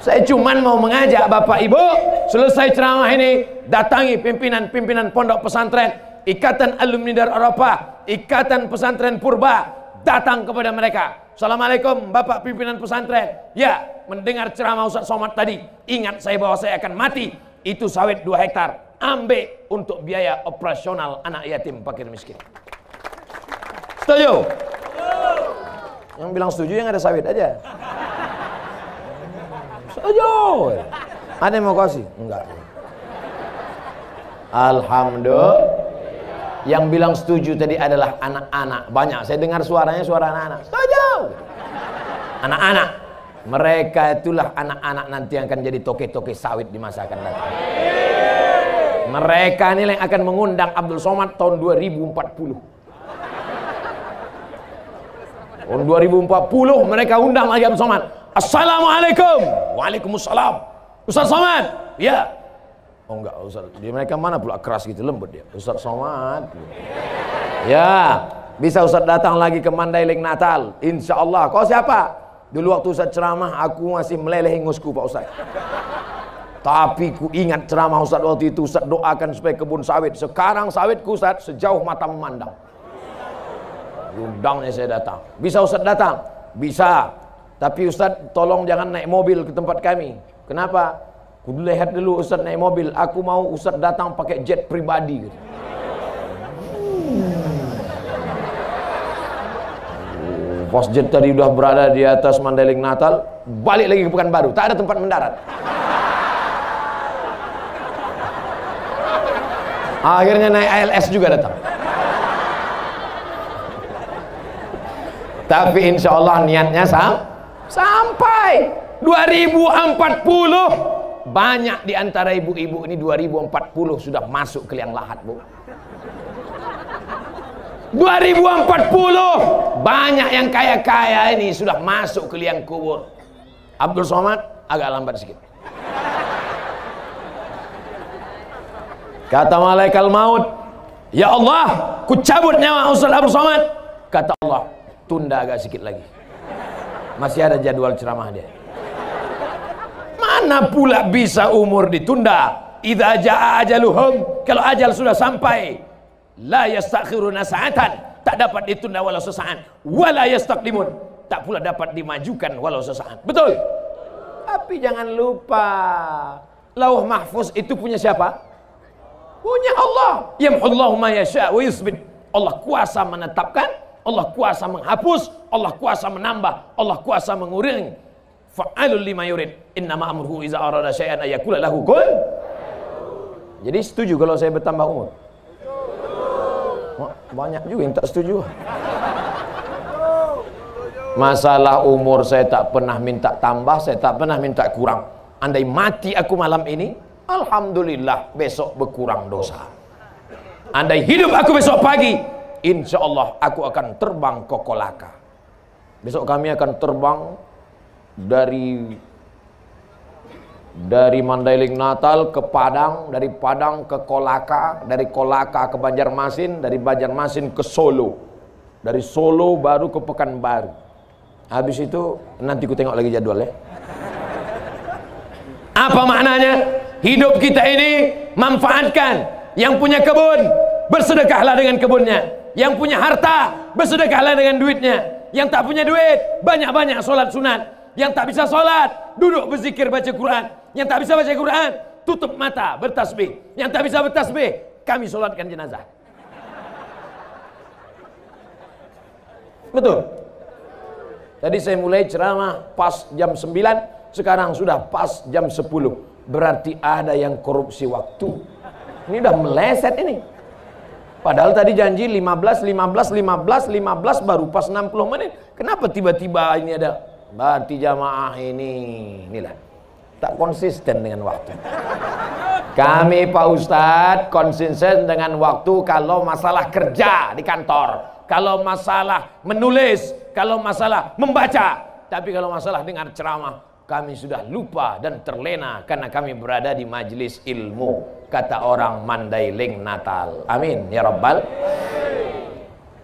Saya cuman mau mengajak Bapak Ibu, selesai ceramah ini, datangi pimpinan-pimpinan pondok pesantren, Ikatan Alumni Darul Arafah, Ikatan Pesantren Purba, datang kepada mereka. Assalamualaikum Bapak pimpinan pesantren. Ya, mendengar ceramah Ustaz Somad tadi, ingat saya bahwa saya akan mati. Itu sawit 2 hektar, ambil untuk biaya operasional anak yatim fakir miskin. Setuju? Yang bilang setuju yang ada sawit aja. Setuju. Ada yang mau kasih? Enggak. Alhamdulillah. Yang bilang setuju tadi adalah anak-anak. Banyak. Saya dengar suaranya suara anak-anak. Setuju. Anak-anak, mereka itulah anak-anak nanti yang akan jadi toke-toke sawit di masa akan datang. Mereka ini yang akan mengundang Abdul Somad tahun 2040. Tahun 2040 mereka undang lagi Abdul Somad. Assalamualaikum. Waalaikumsalam. Ustaz Somad. Ya. Oh enggak, Ustaz. Dia mereka mana pula keras gitu, lembut dia. Ustaz Somad. Ya, bisa Ustaz datang lagi ke Mandailing Natal. Insya Allah. Kau siapa? Dulu waktu Ustaz ceramah, aku masih meleleh ingusku Pak Ustaz. Tapi ku ingat ceramah Ustaz waktu itu. Ustaz doakan supaya kebun sawit. Sekarang sawitku Ustaz sejauh mata memandang. Undangnya saya datang. Bisa Ustaz datang? Bisa. Tapi Ustaz tolong jangan naik mobil ke tempat kami. Kenapa? Kudu lihat dulu Ustaz naik mobil. Aku mau Ustaz datang pakai jet pribadi. Pos jet tadi udah berada di atas Mandailing Natal, balik lagi ke Pekanbaru, tak ada tempat mendarat. Akhirnya naik ALS juga datang. Tapi insya Allah niatnya sampai 2040. Banyak di antara ibu-ibu ini 2040 sudah masuk ke liang lahat, Bu. 2040 banyak yang kaya-kaya ini sudah masuk ke liang kubur. Abdul Somad agak lambat sedikit. Kata malaikat maut, ya Allah, ku cabut nyawa Ustaz Abdul Somad. Kata Allah, tunda agak sedikit lagi. Masih ada jadwal ceramah dia. Mana pula bisa umur ditunda? Idza jaa ajaluhum, kalau ajal sudah sampai, la yastakhiruna sa'atan, tak dapat ditunda walau sesaat, wala yastaqdimun, tak pula dapat dimajukan walau sesaat. Betul? Tapi jangan lupa, Lauh Mahfuz itu punya siapa? Punya Allah. Yamhullahu ma yasha wa yusbit. Allah kuasa menetapkan, Allah kuasa menghapus, Allah kuasa menambah, Allah kuasa mengurangi. Fa'alul lima yurid. Innama amruhu iza arada syai'an ayakula lahu kun. Jadi setuju kalau saya bertambah umur? Banyak juga yang tak setuju. Masalah umur saya tak pernah minta tambah, saya tak pernah minta kurang. Andai mati aku malam ini, alhamdulillah besok berkurang dosa. Andai hidup aku besok pagi, insya Allah aku akan terbang ke Kolaka. Besok kami akan terbang dari Mandailing Natal ke Padang, dari Padang ke Kolaka, dari Kolaka ke Banjarmasin, dari Banjarmasin ke Solo, dari Solo baru ke Pekanbaru. Habis itu nanti ku tengok lagi jadwalnya. Apa maknanya? Hidup kita ini manfaatkan. Yang punya kebun, bersedekahlah dengan kebunnya. Yang punya harta, bersedekahlah dengan duitnya. Yang tak punya duit, banyak-banyak sholat sunat. Yang tak bisa sholat, duduk berzikir baca Quran. Yang tak bisa baca Quran, tutup mata bertasbih. Yang tak bisa bertasbih, kami sholatkan jenazah. Betul? Tadi saya mulai ceramah pas jam 9, sekarang sudah pas jam 10. Berarti ada yang korupsi waktu. Ini udah meleset ini. Padahal tadi janji 15 baru pas 60 menit. Kenapa tiba-tiba ini ada? Berarti jamaah inilah tak konsisten dengan waktu. Kami Pak Ustadz konsisten dengan waktu kalau masalah kerja di kantor, kalau masalah menulis, kalau masalah membaca. Tapi kalau masalah dengar ceramah, kami sudah lupa dan terlena karena kami berada di majelis ilmu, kata orang Mandailing Natal. Amin ya Rabbal.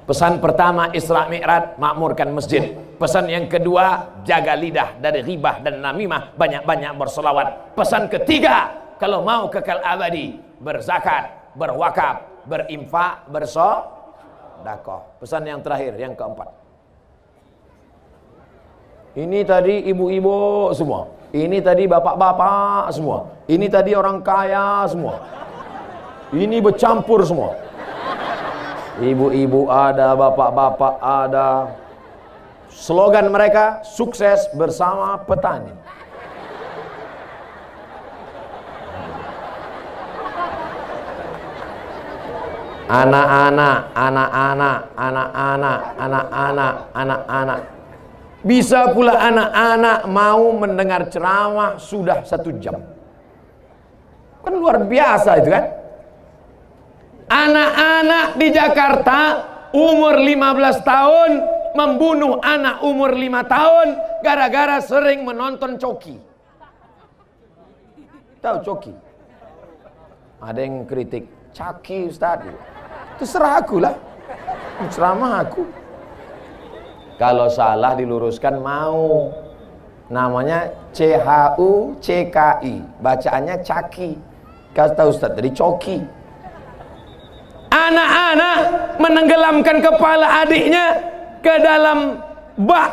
Pesan pertama Isra Mi'raj, makmurkan masjid. Pesan yang kedua, jaga lidah dari ghibah dan namimah, banyak-banyak berselawat. Pesan ketiga, kalau mau kekal abadi, berzakat, berwakaf, berinfak, bersedekah. Pesan yang terakhir, yang keempat. Ini tadi ibu-ibu semua. Ini tadi bapak-bapak semua. Ini tadi orang kaya semua. Ini bercampur semua. Ibu-ibu ada, bapak-bapak ada. Slogan mereka, sukses bersama petani. Anak-anak, anak-anak, anak-anak, anak-anak, anak-anak. Bisa pula anak-anak mau mendengar ceramah sudah 1 jam. Kan luar biasa itu kan. Anak-anak di Jakarta umur 15 tahun membunuh anak umur 5 tahun gara-gara sering menonton Coki. Tahu Coki? Ada yang kritik, Caki Ustaz. Terserah aku lah. Ceramah aku. Kalau salah diluruskan mau. Namanya CHUCKI. Bacaannya Caki. Kata Ustaz dari Coki. Anak-anak menenggelamkan kepala adiknya ke dalam bak.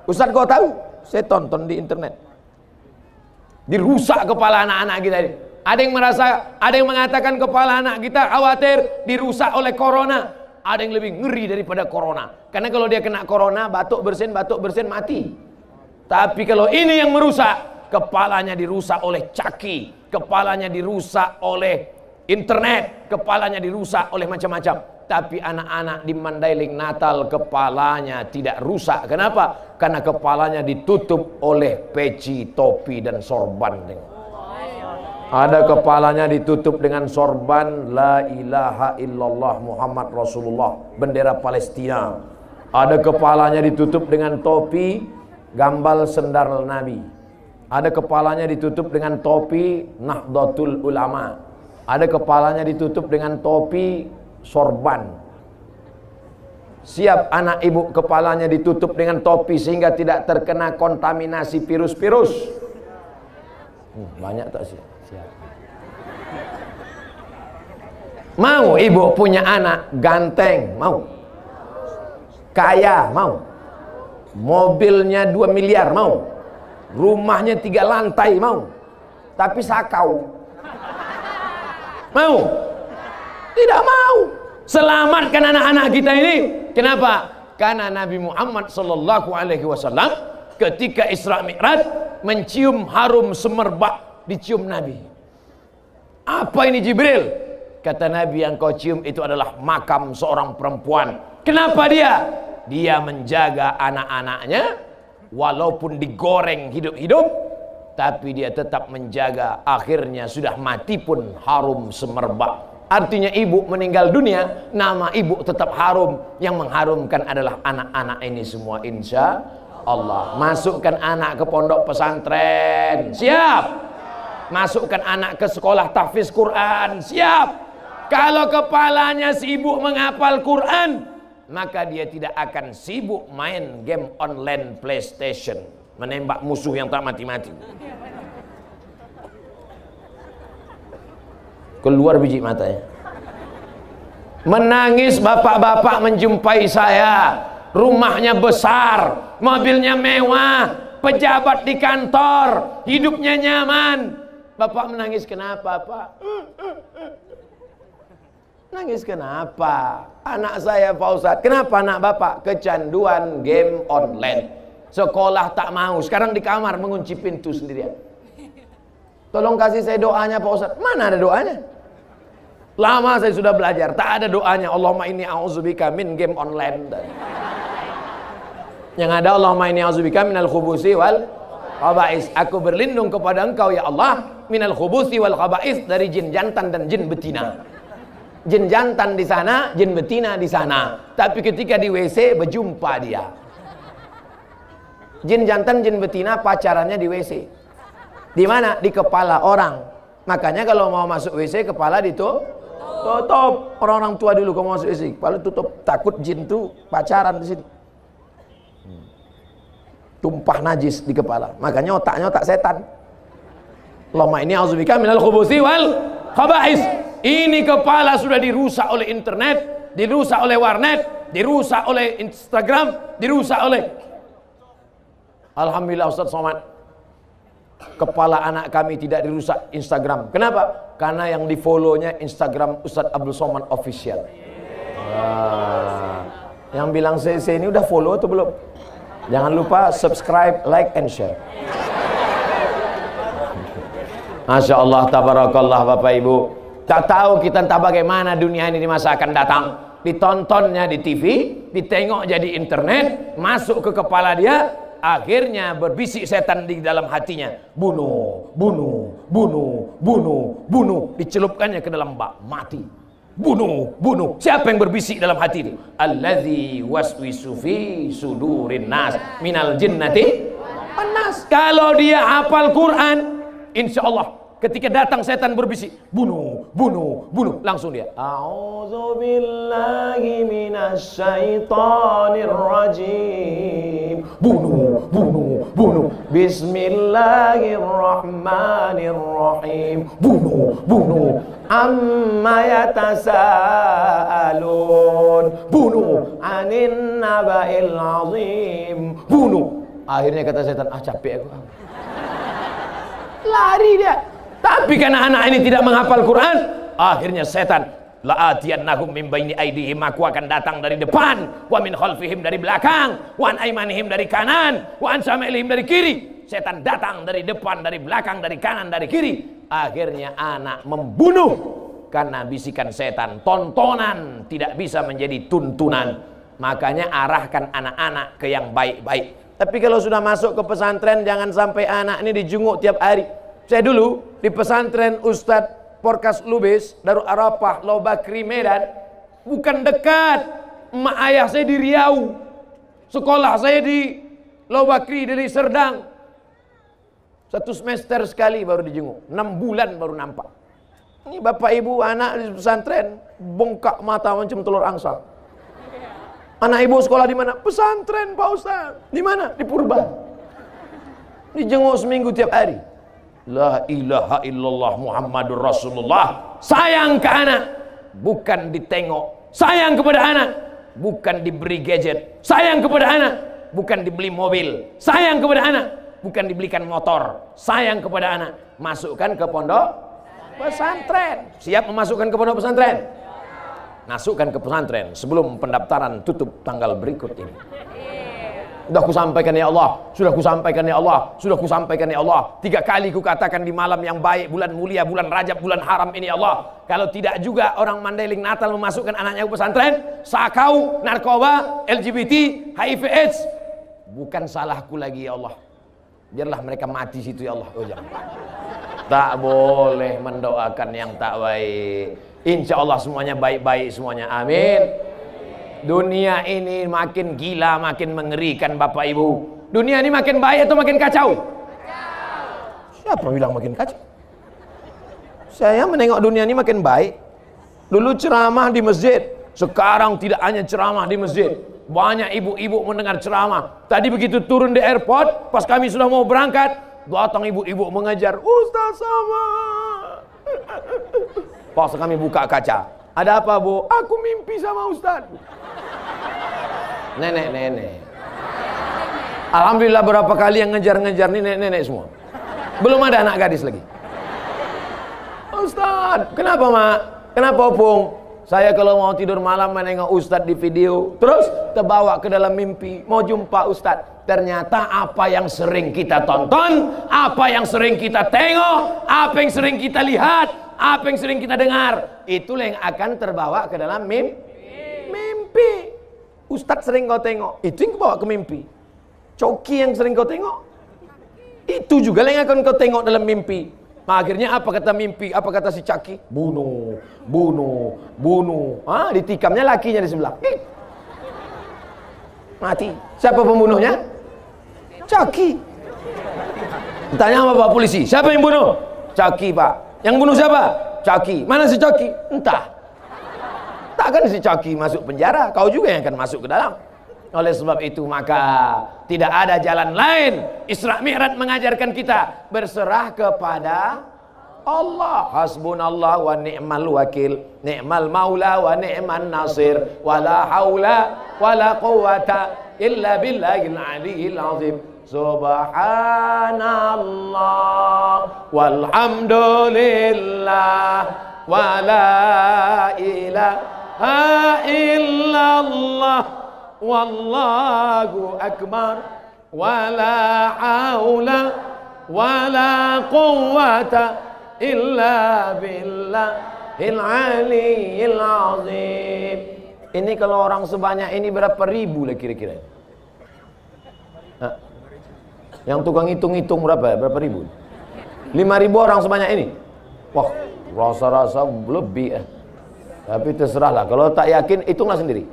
Ustaz kau tahu? Saya tonton di internet. Dirusak kepala anak-anak kita ini. Ada yang mengatakan kepala anak kita khawatir dirusak oleh corona. Ada yang lebih ngeri daripada corona. Karena kalau dia kena corona, batuk bersin mati. Tapi kalau ini yang merusak, kepalanya dirusak oleh Caki, kepalanya dirusak oleh internet, kepalanya dirusak oleh macam-macam. Tapi anak-anak di Mandailing Natal kepalanya tidak rusak. Kenapa? Karena kepalanya ditutup oleh peci, topi dan sorban. Ada kepalanya ditutup dengan sorban La ilaha illallah Muhammad Rasulullah, bendera Palestina. Ada kepalanya ditutup dengan topi Gambal sendal Nabi. Ada kepalanya ditutup dengan topi Nahdlatul Ulama. Ada kepalanya ditutup dengan topi sorban. Siap anak ibu kepalanya ditutup dengan topi sehingga tidak terkena kontaminasi virus-virus. Banyak tak sih? Siap. Mau ibu punya anak ganteng? Mau? Kaya? Mau? Mobilnya 2 miliar? Mau? Rumahnya 3 lantai? Mau? Tapi sakau? Mau? Tidak mau. Selamatkan anak-anak kita ini. Kenapa? Karena Nabi Muhammad SAW ketika Isra Mi'raj mencium harum semerbak, dicium Nabi. Apa ini Jibril? Kata Nabi, yang kau cium itu adalah makam seorang perempuan. Kenapa dia? Dia menjaga anak-anaknya walaupun digoreng hidup-hidup, tapi dia tetap menjaga. Akhirnya sudah mati pun harum semerbak. Artinya ibu meninggal dunia, nama ibu tetap harum. Yang mengharumkan adalah anak-anak ini semua, insya Allah. Masukkan anak ke pondok pesantren, siap. Masukkan anak ke sekolah tahfiz Quran, siap. Kalau kepalanya sibuk menghafal Quran, maka dia tidak akan sibuk main game online PlayStation, menembak musuh yang tak mati-mati. Keluar biji matanya. Menangis bapak-bapak menjumpai saya. Rumahnya besar, mobilnya mewah, pejabat di kantor, hidupnya nyaman. Bapak menangis kenapa, Pak? Nangis kenapa? Anak saya Pak Ustadz. Kenapa anak bapak? Kecanduan game online. Sekolah tak mau. Sekarang di kamar mengunci pintu sendirian. Tolong kasih saya doanya Pak Ustadz. Mana ada doanya? Lama saya sudah belajar. Tak ada doanya. Allahumma inni a'udzubika min game online. Yang ada Allahumma inni a'udzubika minal khubusi wal khaba'is. Aku berlindung kepada engkau ya Allah minal khubusi wal khaba'is, dari jin jantan dan jin betina. Jin jantan di sana, jin betina di sana. Tapi ketika di WC berjumpa dia. Jin jantan, jin betina pacarannya di WC. Di mana? Di kepala orang. Makanya kalau mau masuk WC kepala ditutup. Orang-orang tua dulu kalau mau masuk WC kepala tutup. Takut jin tuh pacaran di sini. Tumpah najis di kepala. Makanya otaknya otak setan. Allahumma inni a'udzubika minal khubuthi wal khaba'is. Ini kepala sudah dirusak oleh internet, dirusak oleh warnet, dirusak oleh Instagram, dirusak oleh. Alhamdulillah Ustaz Somad, kepala anak kami tidak dirusak Instagram. Kenapa? Karena yang di follow-nya Instagram Ustaz Abdul Somad Official. Yang bilang saya ini udah follow atau belum? Jangan lupa subscribe, like, and share. Masya Allah, tabarakallah Bapak Ibu. Tak tahu kita entah bagaimana dunia ini di masa akan datang. Ditontonnya di TV, ditengok jadi internet, masuk ke kepala dia, Akhirnya berbisik setan di dalam hatinya, bunuh, bunuh, bunuh, bunuh, bunuh. Dicelupkannya ke dalam bak, mati. Bunuh, bunuh. Siapa yang berbisik dalam hati itu? Allazi waswisu fi sudurin nas minal jinnati wan nas. Kalau dia hafal Quran, insya Allah ketika datang setan berbisik, bunuh, bunuh, bunuh, langsung dia, a'udzubillahi minasyaitonir rajim, bunuh, bunuh, bunuh, bismillahirrahmanirrahim, bunuh, bunuh, amma yatasaalun, bunuh, anin naba'il azim, bunuh. Akhirnya kata setan, capek aku, lari dia. Tapi karena anak ini tidak menghafal Quran, akhirnya setan, la'atiyannahum min baini aidihim, aku akan datang dari depan, wa min khalfihim dari belakang, wa an aimanihim dari kanan, wa an syama'ilihim dari kiri. Setan datang dari depan, dari belakang, dari kanan, dari kiri. Akhirnya anak membunuh karena bisikan setan. Tontonan tidak bisa menjadi tuntunan. Makanya arahkan anak-anak ke yang baik-baik. Tapi kalau sudah masuk ke pesantren, jangan sampai anak ini dijunguk tiap hari. Saya dulu di pesantren Ustadz Porkas Lubis, Darul Arafah, Lobakri, Medan, bukan dekat. Emak ayah saya di Riau, sekolah saya di Lobakri, dari Serdang. 1 semester sekali baru dijenguk, 6 bulan baru nampak. Ini bapak ibu anak di pesantren, bongkak mata macam telur angsa. Anak ibu sekolah di mana? Pesantren Pak Ustaz. Di mana? Di Purba. Dijenguk seminggu tiap hari. La ilaha illallah Muhammadur Rasulullah. Sayang ke anak, bukan ditengok. Sayang kepada anak, bukan diberi gadget. Sayang kepada anak, bukan dibeli mobil. Sayang kepada anak, bukan dibelikan motor. Sayang kepada anak, masukkan ke pondok pesantren. Siap memasukkan ke pondok pesantren? Masukkan ke pesantren sebelum pendaftaran tutup tanggal berikut ini. Sudah kusampaikan ya Allah, sudah kusampaikan ya Allah, sudah kusampaikan ya Allah. 3 kali kukatakan di malam yang baik, bulan mulia, bulan Rajab, bulan haram ini ya Allah. Kalau tidak juga orang Mandailing Natal memasukkan anaknya ke pesantren, sakau, narkoba, LGBT, HIV AIDS, bukan salahku lagi ya Allah. Biarlah mereka mati situ ya Allah. Oh jangan. Tak boleh mendoakan yang tak baik. Insya Allah semuanya baik-baik semuanya. Amin. Dunia ini makin gila, makin mengerikan Bapak Ibu. Dunia ini makin baik atau makin kacau? Siapa bilang makin kacau? Saya menengok dunia ini makin baik. Dulu ceramah di masjid, sekarang tidak hanya ceramah di masjid. Banyak ibu-ibu mendengar ceramah. Tadi begitu turun di airport, pas kami sudah mau berangkat, datang ibu-ibu mengejar, Ustaz sama. Pas kami buka kaca, ada apa Bu? Aku mimpi sama Ustaz. Nenek-nenek. Alhamdulillah berapa kali yang ngejar-ngejar nih nenek-nenek semua. Belum ada anak gadis lagi. Ustaz, kenapa Mak? Kenapa Opung? Saya kalau mau tidur malam menengok Ustaz di video, terus terbawa ke dalam mimpi, mau jumpa Ustaz. Ternyata apa yang sering kita tonton, apa yang sering kita tengok, apa yang sering kita lihat, apa yang sering kita dengar, itulah yang akan terbawa ke dalam mimpi. Ustadz sering kau tengok, itu yang bawa ke mimpi. Coki yang sering kau tengok, itu juga yang akan kau tengok dalam mimpi. Nah, akhirnya apa kata mimpi? Apa kata si Caki? Bunuh, bunuh, bunuh. Ditikamnya lakinya di sebelah. Mati. Siapa pembunuhnya? Caki. Tanya sama Pak polisi, siapa yang bunuh? Caki Pak. Yang bunuh siapa? Caki. Mana si Caki? Entah. Takkan si Caki masuk penjara, kau juga yang akan masuk ke dalam. Oleh sebab itu maka tidak ada jalan lain. Isra Mi'raj mengajarkan kita berserah kepada Allah. Hasbunallah wa ni'mal wakil, ni'mal maula wa ni'man nasir, wala haula wala quwata illa billahil aliyyil azim. Subhanallah walhamdulillah wala ilaha illallah wallahu akbar wala haula wala quwwata illa billahil aliyyil azim. Ini kalau orang sebanyak ini berapa ribu lah kira-kira? Yang tukang hitung-hitung berapa ya? Berapa ribu? 5.000 orang sebanyak ini. Wah, rasa-rasa lebih. Tapi terserahlah. Kalau tak yakin, hitunglah sendiri.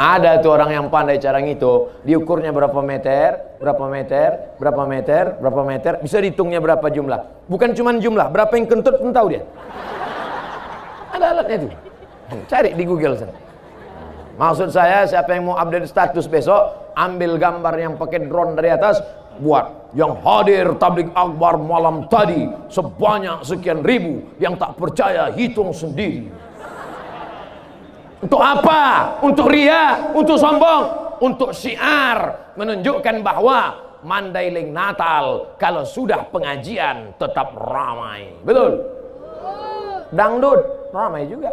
Ada tuh orang yang pandai cara ngitung, diukurnya berapa meter, berapa meter, berapa meter, berapa meter, bisa dihitungnya berapa jumlah. Bukan cuma jumlah, berapa yang kentut pun tahu dia. Ada alatnya tuh. Cari di Google sana. Maksud saya, siapa yang mau update status besok, ambil gambar yang pakai drone dari atas, buat yang hadir tabligh akbar malam tadi sebanyak sekian ribu, yang tak percaya hitung sendiri. Untuk apa? Untuk ria, untuk sombong, untuk syiar, menunjukkan bahwa Mandailing Natal kalau sudah pengajian tetap ramai. Betul? Dangdut ramai juga.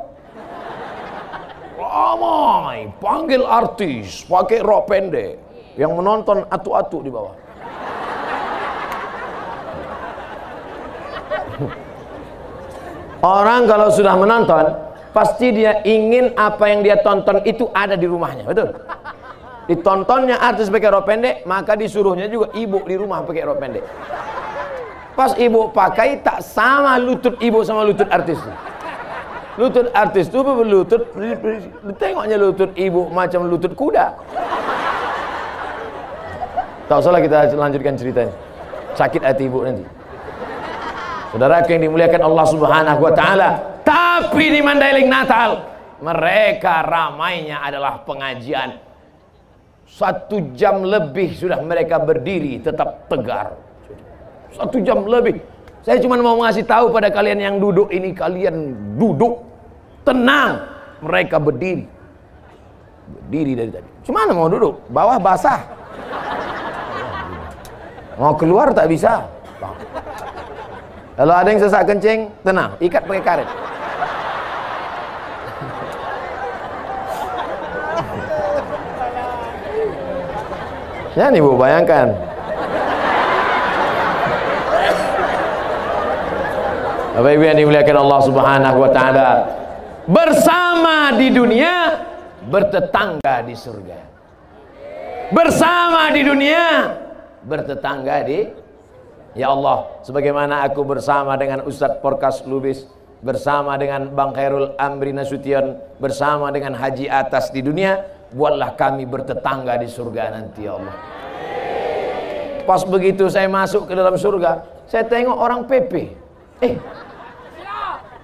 Ramai, panggil artis pakai rok pendek, yang menonton atu-atu di bawah. Orang kalau sudah menonton, pasti dia ingin apa yang dia tonton itu ada di rumahnya, betul? Ditontonnya artis pakai rok pendek, maka disuruhnya juga ibu di rumah pakai rok pendek. Pas ibu pakai, tak sama lutut ibu sama lutut artis. Lutut artis itu berlutut, tengoknya lutut ibu macam lutut kuda. Tak usahlah kita lanjutkan ceritanya. Sakit hati ibu nanti. Saudara yang dimuliakan Allah Subhanahu wa taala, tapi di Mandailing Natal mereka ramainya adalah pengajian. 1 jam lebih sudah mereka berdiri tetap tegar. 1 jam lebih. Saya cuma mau ngasih tahu pada kalian yang duduk ini, kalian duduk tenang. Mereka berdiri. Berdiri dari tadi. Cuma mau duduk, bawah basah. Mau keluar tak bisa. Kalau ada yang sesak kencing, tenang, ikat pakai karet. Ya nih Bu, bayangkan. Bapak Ibu yang dimuliakan Allah Subhanahu wa taala, bersama di dunia, bertetangga di surga. Bersama di dunia, bertetangga di, ya Allah, sebagaimana aku bersama dengan Ustadz Porkas Lubis, bersama dengan Bang Khairul Amri Nasution, bersama dengan Haji Atas di dunia, buatlah kami bertetangga di surga nanti, ya Allah. Pas begitu saya masuk ke dalam surga, saya tengok orang PP.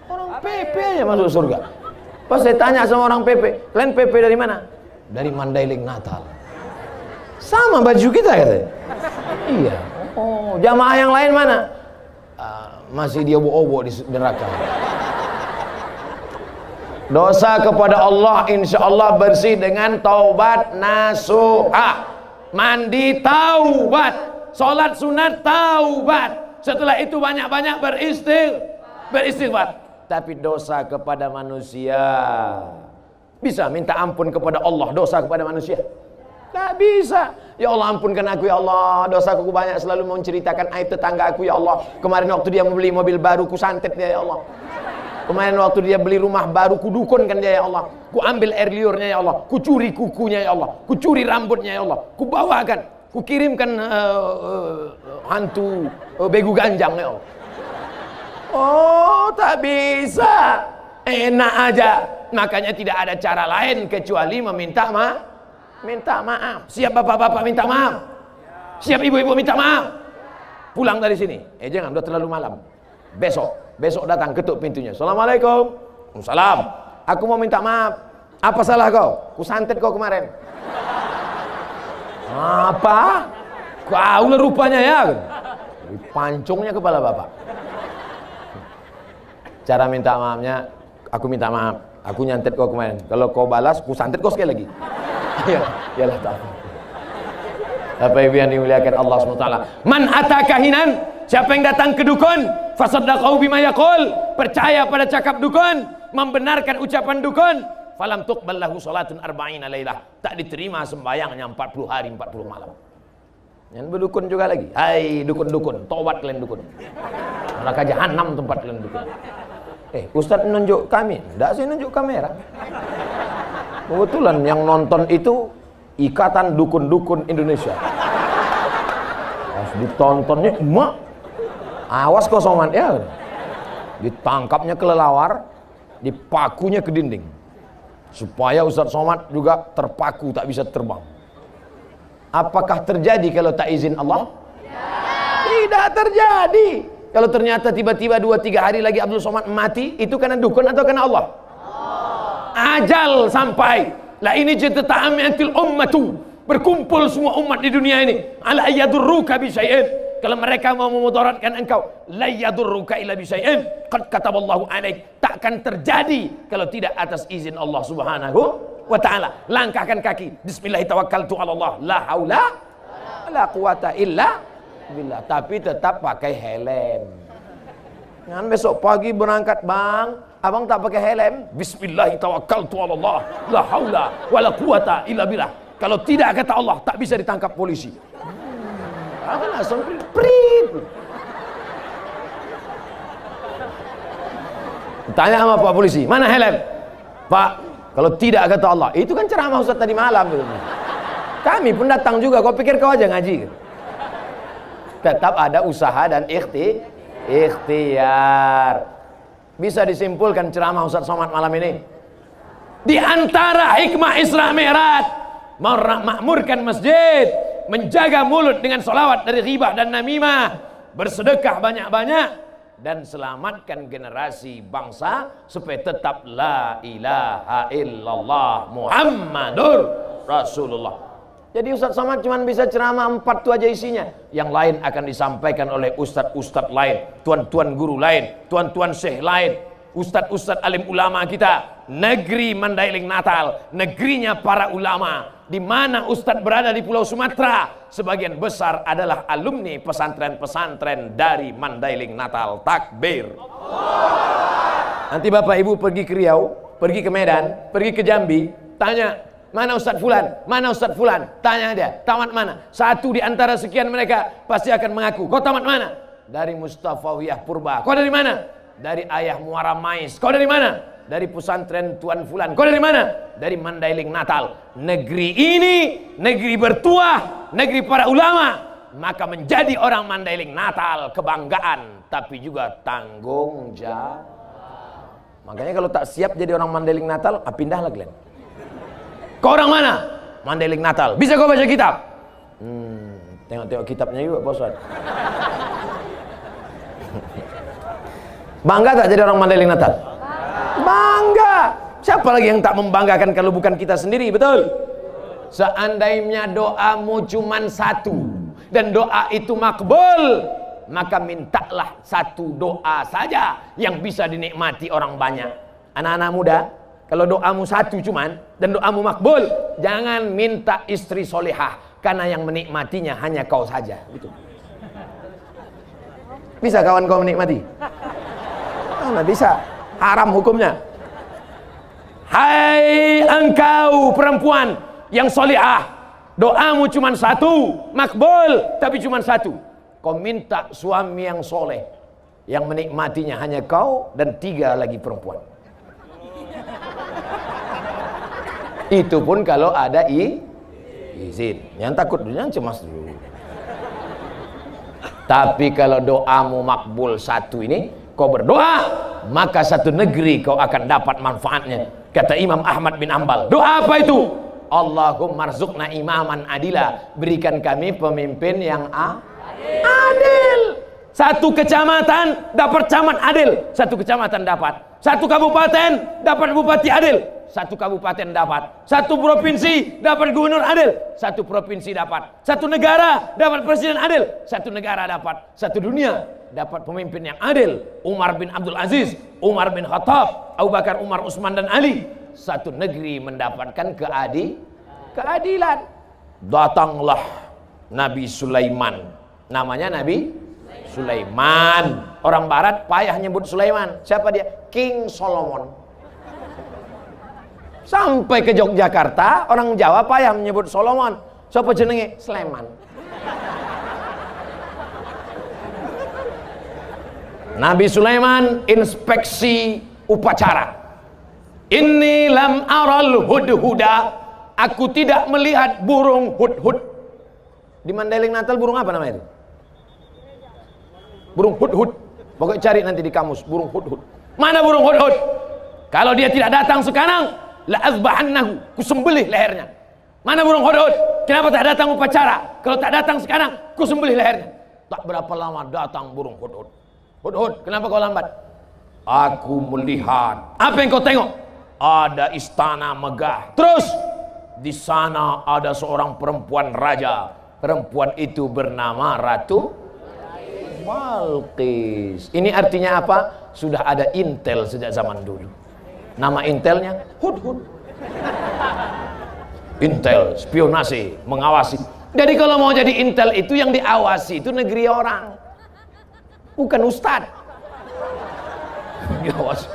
Orang PP aja masuk surga. Pas saya tanya sama orang PP, kalian PP dari mana? Dari Mandailing Natal. Sama baju kita katanya. Iya. Oh, jamaah yang lain mana? Masih dia obo di neraka. Dosa kepada Allah insya Allah bersih dengan taubat nasuha. Mandi taubat, sholat sunat taubat. Setelah itu banyak-banyak beristighfar. Tapi dosa kepada manusia, bisa minta ampun kepada Allah dosa kepada manusia? Tak bisa. Ya Allah, ampunkan aku ya Allah, dosaku banyak, selalu menceritakan aib tetangga aku ya Allah. Kemarin waktu dia membeli mobil baru, ku santet dia ya Allah. Kemarin waktu dia beli rumah baru, ku dukunkan dia ya Allah. Ku ambil air liurnya ya Allah, ku curi kukunya ya Allah, ku curi rambutnya ya Allah, ku bawakan, ku kirimkan hantu begu ganjang ya Allah. Oh, tak bisa. Enak aja. Makanya tidak ada cara lain kecuali meminta maaf. Siap bapak-bapak minta maaf? Siap ibu-ibu minta maaf? Pulang dari sini. Jangan, udah terlalu malam. Besok datang, ketuk pintunya. Assalamualaikum. Waalaikumsalam. Aku mau minta maaf. Apa salah kau? Ku santet kau kemarin. Apa? Kau lah rupanya ya. Pancungnya kepala bapak. Cara minta maafnya, aku minta maaf. Aku nyantet kau kemarin. Kalau kau balas, ku santet kau sekali lagi. Yalah tak. Apa yang dimuliakan Allah SWT. Man atakahinan, siapa yang datang ke dukun, fasaddaqahu bima yaqul, percaya pada cakap dukun, membenarkan ucapan dukun, falam tuqbal lahu salatun arba'ina lailah, tak diterima sembahyangnya 40 hari 40 malam. Yang berdukun juga lagi. Hai dukun-dukun, tobat kalian dukun. Neraka jahanam tempat kalian dukun. Ustaz menunjuk kami, enggak sih nunjuk kamera. Kebetulan yang nonton itu Ikatan Dukun-Dukun Indonesia. Pas ditontonnya, emak, awas kau Somad ya. Ditangkapnya kelelawar, dipakunya ke dinding. Supaya Ustadz Somad juga terpaku, tak bisa terbang. Apakah terjadi kalau tak izin Allah? Tidak terjadi. Kalau ternyata tiba-tiba 2-3 hari lagi Abdul Somad mati, itu karena dukun atau karena Allah? Ajal sampai. La ini jata'amiatil ummatu. Berkumpul semua umat di dunia ini. Ala yadurruka bisyai'in. Kalau mereka mau memudaratkan engkau, la yadurruka illa bisyai'in. Qad kataballahu alaik. Takkan terjadi kalau tidak atas izin Allah Subhanahu wa ta'ala. Langkahkan kaki. Bismillah tawakkaltu ala Allah. La haula la quwata illa billah. Tapi tetap pakai helm. Jangan besok pagi berangkat, bang, abang tak pakai helm. Bismillah tawakkaltu ala Allah. La haula wala quwata illa billah. Kalau tidak kata Allah, tak bisa ditangkap polisi. Aku langsung prit. Tanya sama Pak polisi, mana helm? Pak, kalau tidak kata Allah, itu kan ceramah Ustaz tadi malam. Kami pun datang juga, kau pikir kau aja ngaji? Tetap ada usaha dan ikhtiar. Bisa disimpulkan ceramah Ustaz Somad malam ini, di antara hikmah Isra Mi'raj, memakmurkan masjid, menjaga mulut dengan sholawat dari ghibah dan namimah, bersedekah banyak-banyak, dan selamatkan generasi bangsa supaya tetap la ilaha illallah Muhammadur Rasulullah. Jadi Ustadz Somad cuma bisa ceramah 4 itu aja isinya. Yang lain akan disampaikan oleh ustadz-ustadz lain, tuan-tuan guru lain, tuan-tuan syekh lain, ustadz-ustadz alim ulama kita. Negeri Mandailing Natal, negerinya para ulama. Di mana ustadz berada di Pulau Sumatera, sebagian besar adalah alumni pesantren-pesantren dari Mandailing Natal. Takbir. Nanti Bapak Ibu pergi ke Riau, pergi ke Medan, pergi ke Jambi, tanya, mana Ustadz Fulan? Mana Ustadz Fulan? Tanya dia, tamat mana? Satu di antara sekian mereka pasti akan mengaku, kau tamat mana? Dari Mustafawiyah Purba. Kau dari mana? Dari Ayah Muara Mais. Kau dari mana? Dari pesantren Tuan Fulan. Kau dari mana? Dari Mandailing Natal. Negeri ini negeri bertuah, negeri para ulama. Maka menjadi orang Mandailing Natal kebanggaan, tapi juga tanggung jawab. Makanya kalau tak siap jadi orang Mandailing Natal, pindahlah kalian. Kau orang mana? Mandailing Natal. Bisa kau baca kitab? Tengok-tengok kitabnya juga, Bos. Bangga tak jadi orang Mandailing Natal? Bangga. Siapa lagi yang tak membanggakan kalau bukan kita sendiri, betul? Seandainya doamu cuman satu dan doa itu makbul, maka mintalah satu doa saja yang bisa dinikmati orang banyak. Anak-anak muda, kalau doamu satu cuman dan doamu makbul, jangan minta istri solehah, karena yang menikmatinya hanya kau saja. Gitu. Bisa kawan kau menikmati? Nggak bisa, haram hukumnya. Hai engkau perempuan yang solehah, doamu cuma satu, makbul, tapi cuma satu. Kau minta suami yang soleh, yang menikmatinya hanya kau dan 3 lagi perempuan. Itu pun kalau ada izin. Yang takut dulu, yang cemas dulu. Tapi kalau doamu makbul satu ini, kau berdoa, maka satu negeri kau akan dapat manfaatnya. Kata Imam Ahmad bin Ambal, doa apa itu? Allahumma rzuqna imaman adila, berikan kami pemimpin yang adil. Satu kecamatan dapat camat adil, satu kecamatan dapat. Satu kabupaten dapat bupati adil, satu kabupaten dapat. Satu provinsi dapat gubernur adil, satu provinsi dapat. Satu negara dapat presiden adil, satu negara dapat. Satu dunia dapat pemimpin yang adil. Umar bin Abdul Aziz, Umar bin Khattab, Abu Bakar, Umar, Utsman dan Ali. Satu negeri mendapatkan keadilan. Datanglah Nabi Sulaiman. Namanya Nabi Sulaiman. Orang barat payah nyebut Sulaiman. Siapa dia? King Solomon. Sampai ke Yogyakarta, orang Jawa payah menyebut Solomon. Siapa jenenge? Sleman. Nabi Sulaiman inspeksi upacara. Inni lam aral hudhuda. Aku tidak melihat burung hudhud. Di Mandailing Natal burung apa namanya itu? Burung hudhud. Pokoknya cari nanti di kamus, burung hudhud. Mana burung hudhud? Kalau dia tidak datang sekarang, la azbahannahu, kusembelih lehernya. Mana burung hudhud? Kenapa tak datang upacara? Kalau tak datang sekarang, kusembelih lehernya. Tak berapa lama datang burung hudhud. Hudhud, kenapa kau lambat? Aku melihat. Apa yang kau tengok? Ada istana megah. Terus di sana ada seorang perempuan raja. Perempuan itu bernama Ratu Balqis. Ini artinya apa? Sudah ada intel sejak zaman dulu. Nama intelnya Hudhud. Intel, spionase, mengawasi. Jadi kalau mau jadi intel itu yang diawasi itu negeri orang, bukan ustadz. Diawasi.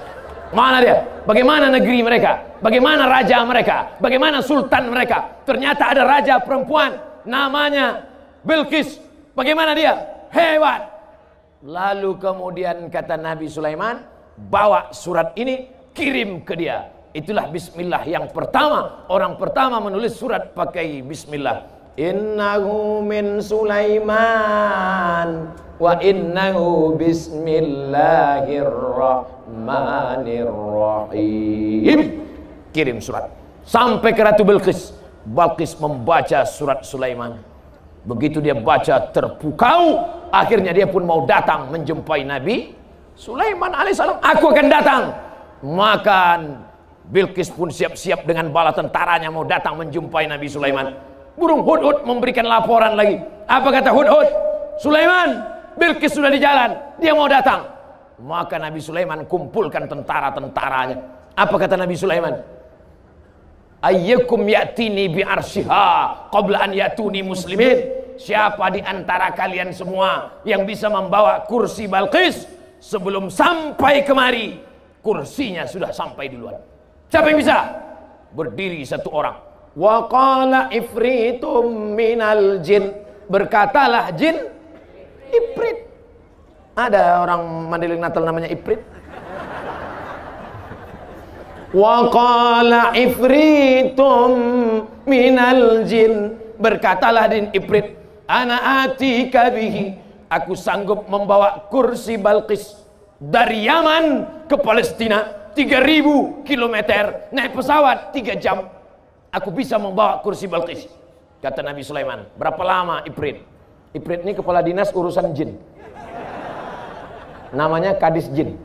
Mana dia? Bagaimana negeri mereka? Bagaimana raja mereka? Bagaimana sultan mereka? Ternyata ada raja perempuan namanya Bilqis. Bagaimana dia? Hebat. Lalu kemudian kata Nabi Sulaiman, bawa surat ini, kirim ke dia. Itulah bismillah yang pertama. Orang pertama menulis surat pakai bismillah. Innahu min Sulaiman wa innahu bismillahirrahmanirrahim. Kirim surat sampai ke Ratu Bilqis. Balqis membaca surat Sulaiman. Begitu dia baca terpukau, akhirnya dia pun mau datang menjumpai Nabi Sulaiman alaihissalam. Aku akan datang. Maka Bilqis pun siap-siap dengan bala tentaranya mau datang menjumpai Nabi Sulaiman. Burung hudhud memberikan laporan lagi. Apa kata hudhud? Sulaiman, Bilqis sudah di jalan, dia mau datang. Maka Nabi Sulaiman kumpulkan tentara-tentaranya. Apa kata Nabi Sulaiman? Ayyukum ya'tini bi arsyiha qabla an ya'tuni muslimin. Siapa di antara kalian semua yang bisa membawa kursi Balqis sebelum sampai kemari? Kursinya sudah sampai duluan. Siapa yang bisa? Berdiri satu orang. Wa qala ifritum minal jin. Berkatalah jin Ifrit. Ada orang Mandailing Natal namanya Ifrit. Wa qala ifritum minal jin. Berkatalah jin Ifrit, ana atika bihi, aku sanggup membawa kursi Balqis dari Yaman ke Palestina 3000 km, naik pesawat 3 jam. Aku bisa membawa kursi Balqis. Kata Nabi Sulaiman, berapa lama Ifrit? Ifrit ini kepala dinas urusan jin. Namanya Kadis Jin.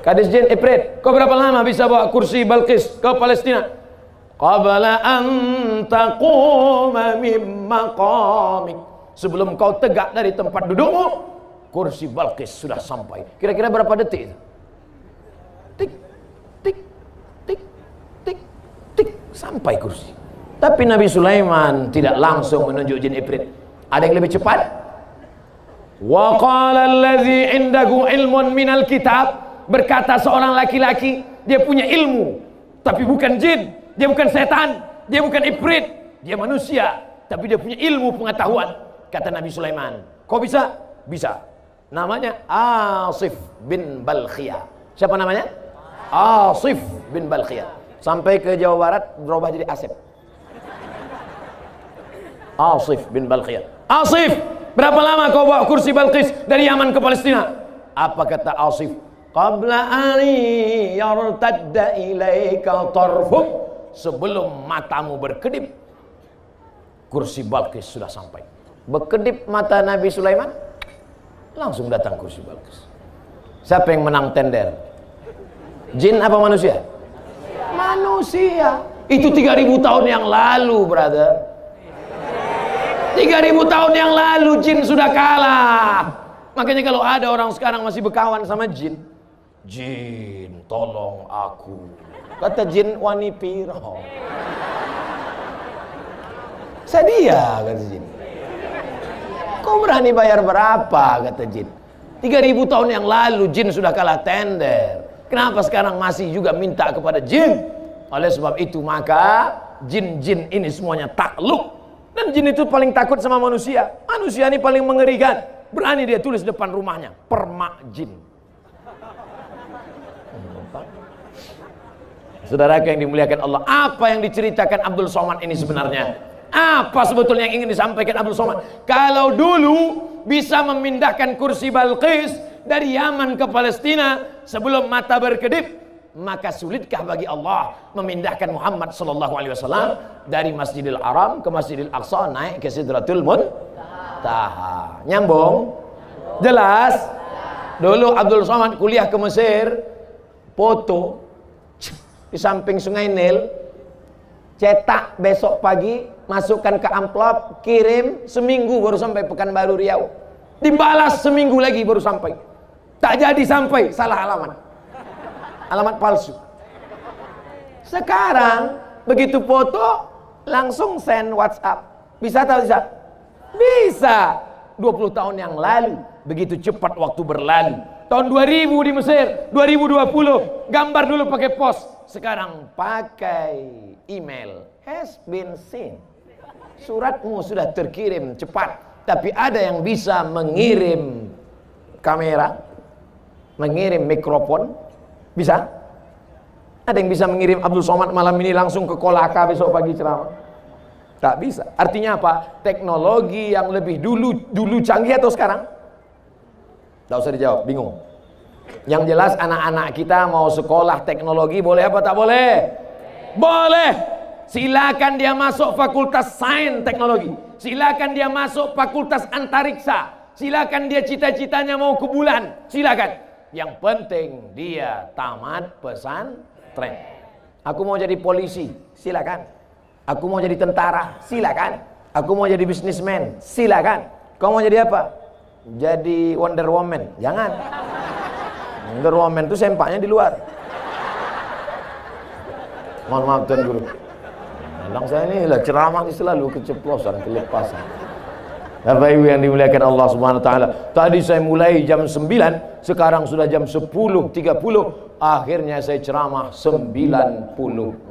Kadis Jin Ifrit, kau berapa lama bisa bawa kursi Balqis ke Palestina? Qabla an taquma min maqamik. Sebelum kau tegak dari tempat dudukmu, kursi Balqis sudah sampai. Kira-kira berapa detik? Tik, tik, tik, tik, tik, sampai kursi. Tapi Nabi Sulaiman tidak langsung menunjuk jin Ifrit. Ada yang lebih cepat? Wa qala allazi indahu ilmun minal kitab. Berkata seorang laki-laki, dia punya ilmu, tapi bukan jin, dia bukan setan, dia bukan Ifrit, dia manusia, tapi dia punya ilmu pengetahuan. Kata Nabi Sulaiman, kau bisa? Bisa. Namanya Asif bin Balkhiyah. Siapa namanya? Asif bin Balkhiyah. Sampai ke Jawa Barat berubah jadi Asif. Asif bin Balkhiyah. Asif, berapa lama kau bawa kursi Balqis dari Yaman ke Palestina? Apa kata Asif? Qabla an yartadda ilaika tarfuk. Sebelum matamu berkedip, kursi Balqis sudah sampai. Berkedip mata Nabi Sulaiman, langsung datang kursi Balqis. Siapa yang menang tender? Jin apa manusia? Manusia. Itu 3000 tahun yang lalu, brother. 3000 tahun yang lalu jin sudah kalah. Makanya kalau ada orang sekarang masih berkawan sama jin, jin tolong aku, kata jin wani piro, sedia kata jin. Kau berani bayar berapa kata jin? 3000 tahun yang lalu jin sudah kalah tender. Kenapa sekarang masih juga minta kepada jin? Oleh sebab itu maka jin-jin ini semuanya takluk. Dan jin itu paling takut sama manusia. Manusia ini paling mengerikan. Berani dia tulis depan rumahnya, permak jin. Saudara yang dimuliakan Allah, apa yang diceritakan Abdul Somad ini sebenarnya? Apa sebetulnya yang ingin disampaikan Abdul Somad? Kalau dulu bisa memindahkan kursi Balqis dari Yaman ke Palestina sebelum mata berkedip, maka sulitkah bagi Allah memindahkan Muhammad sallallahu alaihi wasallam dari Masjidil Haram ke Masjidil Aqsa naik ke Sidratul Muntaha? Nyambung? Jelas? Dulu Abdul Somad kuliah ke Mesir, foto di samping Sungai Nil, cetak besok pagi, masukkan ke amplop, kirim, seminggu baru sampai Pekanbaru Riau. Dibalas seminggu lagi baru sampai. Tak jadi sampai, salah alamat. Alamat palsu. Sekarang begitu foto langsung send WhatsApp. Bisa tak bisa? Bisa. 20 tahun yang lalu, begitu cepat waktu berlalu. Tahun 2000 di Mesir, 2020 gambar dulu pakai pos, sekarang pakai email. Has been seen. Suratmu sudah terkirim cepat. Tapi ada yang bisa mengirim kamera, mengirim mikrofon, bisa? Ada yang bisa mengirim Abdul Somad malam ini langsung ke Kolaka besok pagi ceramah? Tak bisa. Artinya apa? Teknologi yang lebih dulu canggih atau sekarang? Tak usah dijawab, bingung. Yang jelas anak-anak kita mau sekolah teknologi boleh apa tak boleh? Boleh. Silakan dia masuk fakultas sains teknologi. Silakan dia masuk fakultas antariksa. Silakan dia cita-citanya mau ke bulan. Silakan. Yang penting dia tamat pesantren. Aku mau jadi polisi. Silakan. Aku mau jadi tentara. Silakan. Aku mau jadi bisnismen. Silakan. Kau mau jadi apa? Jadi Wonder Woman. Jangan. Wonder Woman itu sempaknya di luar. Mohon maaf Tuan Guru. Kadang saya ini lah ceramah ini selalu keceplosan, kelepasan. Bapak Ibu yang dimuliakan Allah Subhanahu wa taala. Tadi saya mulai jam 9, sekarang sudah jam 10.30. Akhirnya saya ceramah 90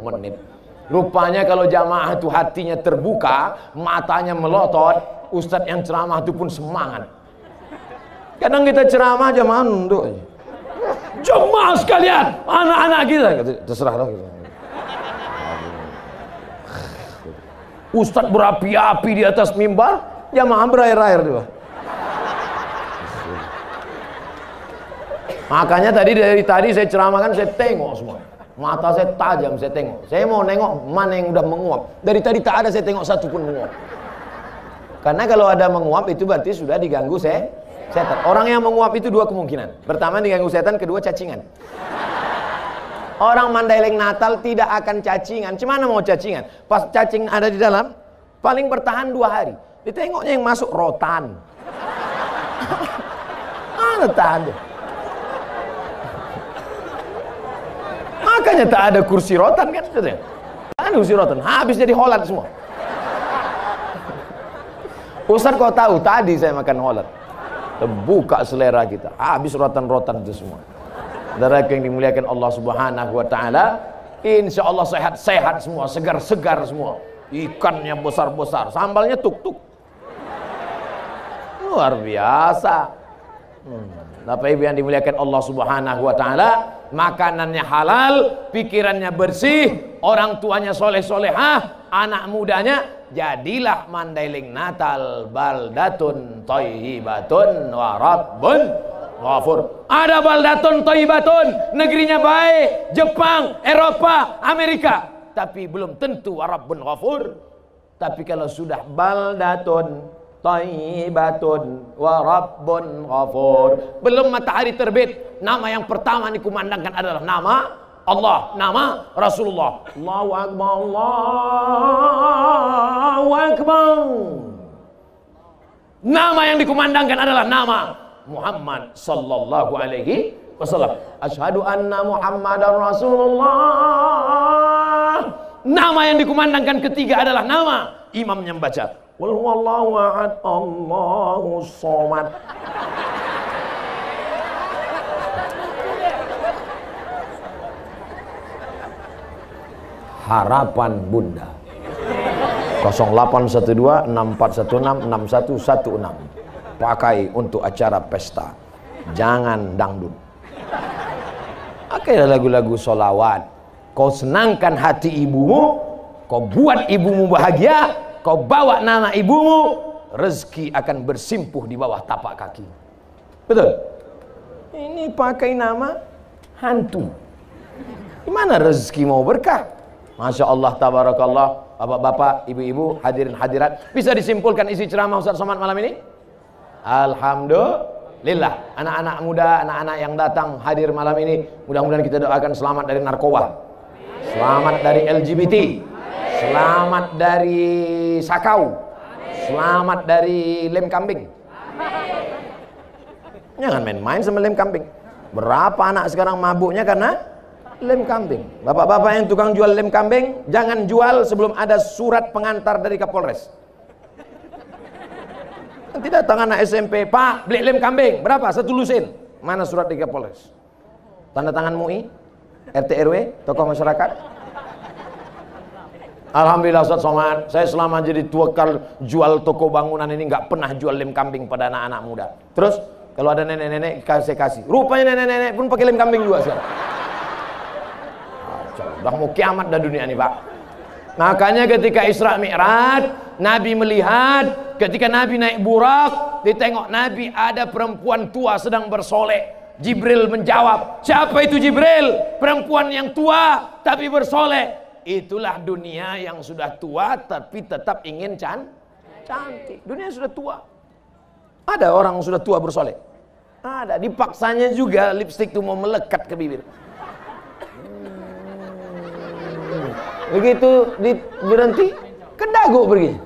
menit. Rupanya kalau jamaah itu hatinya terbuka, matanya melotot, ustadz yang ceramah itu pun semangat. Kadang kita ceramah jamaah nunduk. Jemaah sekalian, anak-anak kita, terserah lah. Ustadz berapi-api di atas mimbar, jamaah berair-air juga. Makanya dari tadi saya ceramahkan, saya tengok semua. Mata saya tajam, saya tengok. Saya mau nengok mana yang udah menguap. Dari tadi tak ada saya tengok satu pun menguap. Karena kalau ada menguap itu berarti sudah diganggu setan. Orang yang menguap itu dua kemungkinan. Pertama diganggu setan, kedua cacingan. Orang Mandailing Natal tidak akan cacingan. Cuma mau cacingan. Pas cacing ada di dalam, paling bertahan 2 hari. Ditengoknya yang masuk rotan. Mana tahan deh. Makanya tak ada kursi rotan kan? Tak ada kursi rotan. Habis jadi Holland semua. Ustaz kau tahu tadi saya makan Holland. Terbuka selera kita. Habis rotan-rotan itu semua. Saudara yang dimuliakan Allah Subhanahu wa taala, insya Allah sehat-sehat semua, segar-segar semua. Ikannya besar-besar, sambalnya tuk-tuk. Luar biasa. Bapak Ibu yang dimuliakan Allah Subhanahu wa taala, makanannya halal, pikirannya bersih, orang tuanya soleh-solehah, anak mudanya jadilah Mandailing Natal baldatun thayyibatun wa rabbun ghafur. Ada baldatun thayyibatun, negerinya baik, Jepang, Eropa, Amerika, tapi belum tentu rabbun ghafur. Tapi kalau sudah baldatun thayyibatun wa rabbun ghafur, belum matahari terbit, nama yang pertama dikumandangkan adalah nama Allah, nama Rasulullah. Allahu Akbar, Allahu Akbar. Nama yang dikumandangkan adalah nama Muhammad sallallahu alaihi wasallam. Asyhadu anna Muhammadar Rasulullah. Nama yang dikumandangkan ketiga adalah nama imam yang baca Qul huwallahu ahad, Allahu somad. Harapan Bunda 0812-6416-6116 pakai untuk acara pesta, jangan dangdut. Pakai lagu-lagu solawat. Kau senangkan hati ibumu, kau buat ibumu bahagia, kau bawa nama ibumu, rezeki akan bersimpuh di bawah tapak kaki. Betul? Ini pakai nama hantu. Gimana rezeki mau berkah? Masya Allah, tabarakallah. Bapak-bapak, ibu-ibu, hadirin hadirat, bisa disimpulkan isi ceramah Ustaz Somad malam ini? Alhamdulillah. Anak-anak muda, anak-anak yang datang hadir malam ini, mudah-mudahan kita doakan selamat dari narkoba, selamat dari LGBT, selamat dari sakau, selamat dari lem kambing. Jangan main-main sama lem kambing. Berapa anak sekarang mabuknya karena lem kambing. Bapak-bapak yang tukang jual lem kambing, jangan jual sebelum ada surat pengantar dari Kapolres. Nanti datang anak SMP, Pak, beli lem kambing, berapa? 1 lusin. Mana surat dari Kapolres? Tanda tangan MUI, RT RW, tokoh masyarakat. Alhamdulillah Ustaz Somad, saya selama jadi tukang jual toko bangunan ini nggak pernah jual lem kambing pada anak-anak muda. Terus kalau ada nenek-nenek kasih. Rupanya nenek-nenek pun pakai lem kambing juga sekarang. Udah mau kiamat dah dunia ini, Pak. Makanya ketika Isra Mi'raj, Nabi melihat ketika Nabi naik burak, ditengok Nabi ada perempuan tua sedang bersolek. Jibril menjawab, siapa itu Jibril? Perempuan yang tua tapi bersolek. Itulah dunia yang sudah tua tapi tetap ingin cantik. Dunia sudah tua. Ada orang sudah tua bersolek? Ada, dipaksanya juga lipstik itu mau melekat ke bibir. Begitu berhenti, ke dagu pergi.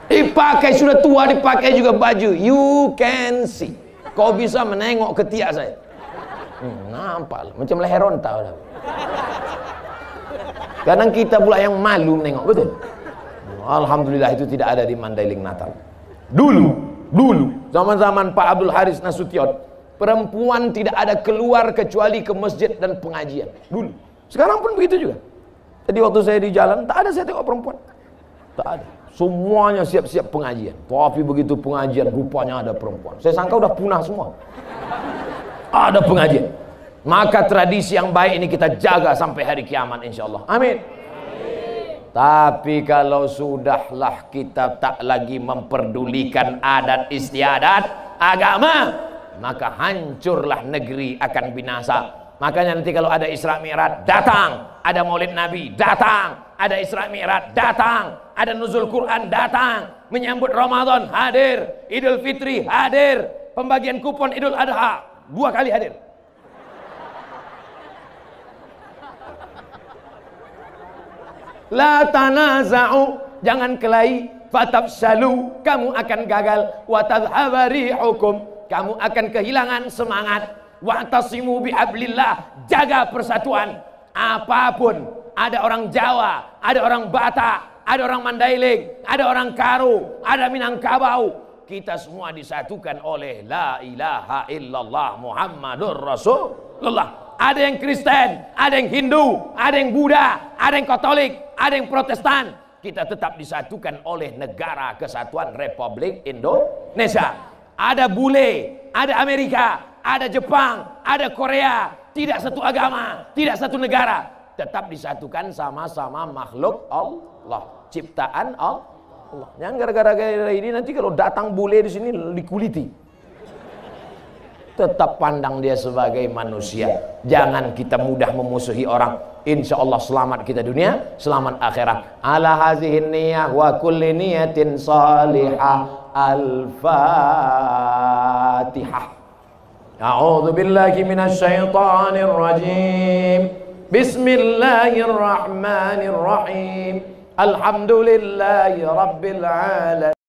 Dipakai sudah tua, dipakai juga baju. You can see. Kau bisa menengok ketiak saya. Nampak macam leher onta. Kadang kita pula yang malu menengok, betul? Alhamdulillah itu tidak ada di Mandailing Natal. Dulu zaman-zaman Pak Abdul Haris Nasution, perempuan tidak ada keluar kecuali ke masjid dan pengajian. Dulu. Sekarang pun begitu juga. Jadi waktu saya di jalan, tak ada saya tengok perempuan. Tak ada. Semuanya siap-siap pengajian. Tapi begitu pengajian, rupanya ada perempuan. Saya sangka udah punah semua. Ada pengajian. Maka tradisi yang baik ini kita jaga sampai hari kiamat insyaAllah. Amin. Tapi kalau sudahlah kita tak lagi memperdulikan adat istiadat agama, maka hancurlah negeri akan binasa. Makanya nanti kalau ada Isra Mi'raj datang, ada Maulid Nabi datang, ada Isra Mi'raj datang, ada Nuzul Quran datang, menyambut Ramadan hadir, Idul Fitri hadir, pembagian kupon Idul Adha 2 kali hadir. La tanaza'u, jangan kelahi, fatafshalu, kamu akan gagal, wa tadhhaba rihukum, kamu akan kehilangan semangat. Wa'tasimu bihablillah, jaga persatuan. Apapun, ada orang Jawa, ada orang Batak, ada orang Mandailing, ada orang Karo, ada Minangkabau, kita semua disatukan oleh la ilaha illallah Muhammadur Rasulullah. Ada yang Kristen, ada yang Hindu, ada yang Buddha, ada yang Katolik, ada yang Protestan. Kita tetap disatukan oleh Negara Kesatuan Republik Indonesia. Ada bule, ada Amerika, ada Jepang, ada Korea, tidak satu agama, tidak satu negara, tetap disatukan sama-sama makhluk Allah, ciptaan Allah. Jangan gara-gara ini nanti kalau datang bule di sini dikuliti. Tetap pandang dia sebagai manusia. Jangan kita mudah memusuhi orang. Insya Allah selamat kita dunia, selamat akhirat. Ala hazihin niyah wa kulli niyatin salihah. Al-Fatihah. A'udzu billahi minasy syaithanir rajim. Bismillahirrahmanirrahim. Alhamdulillahi rabbil alamin.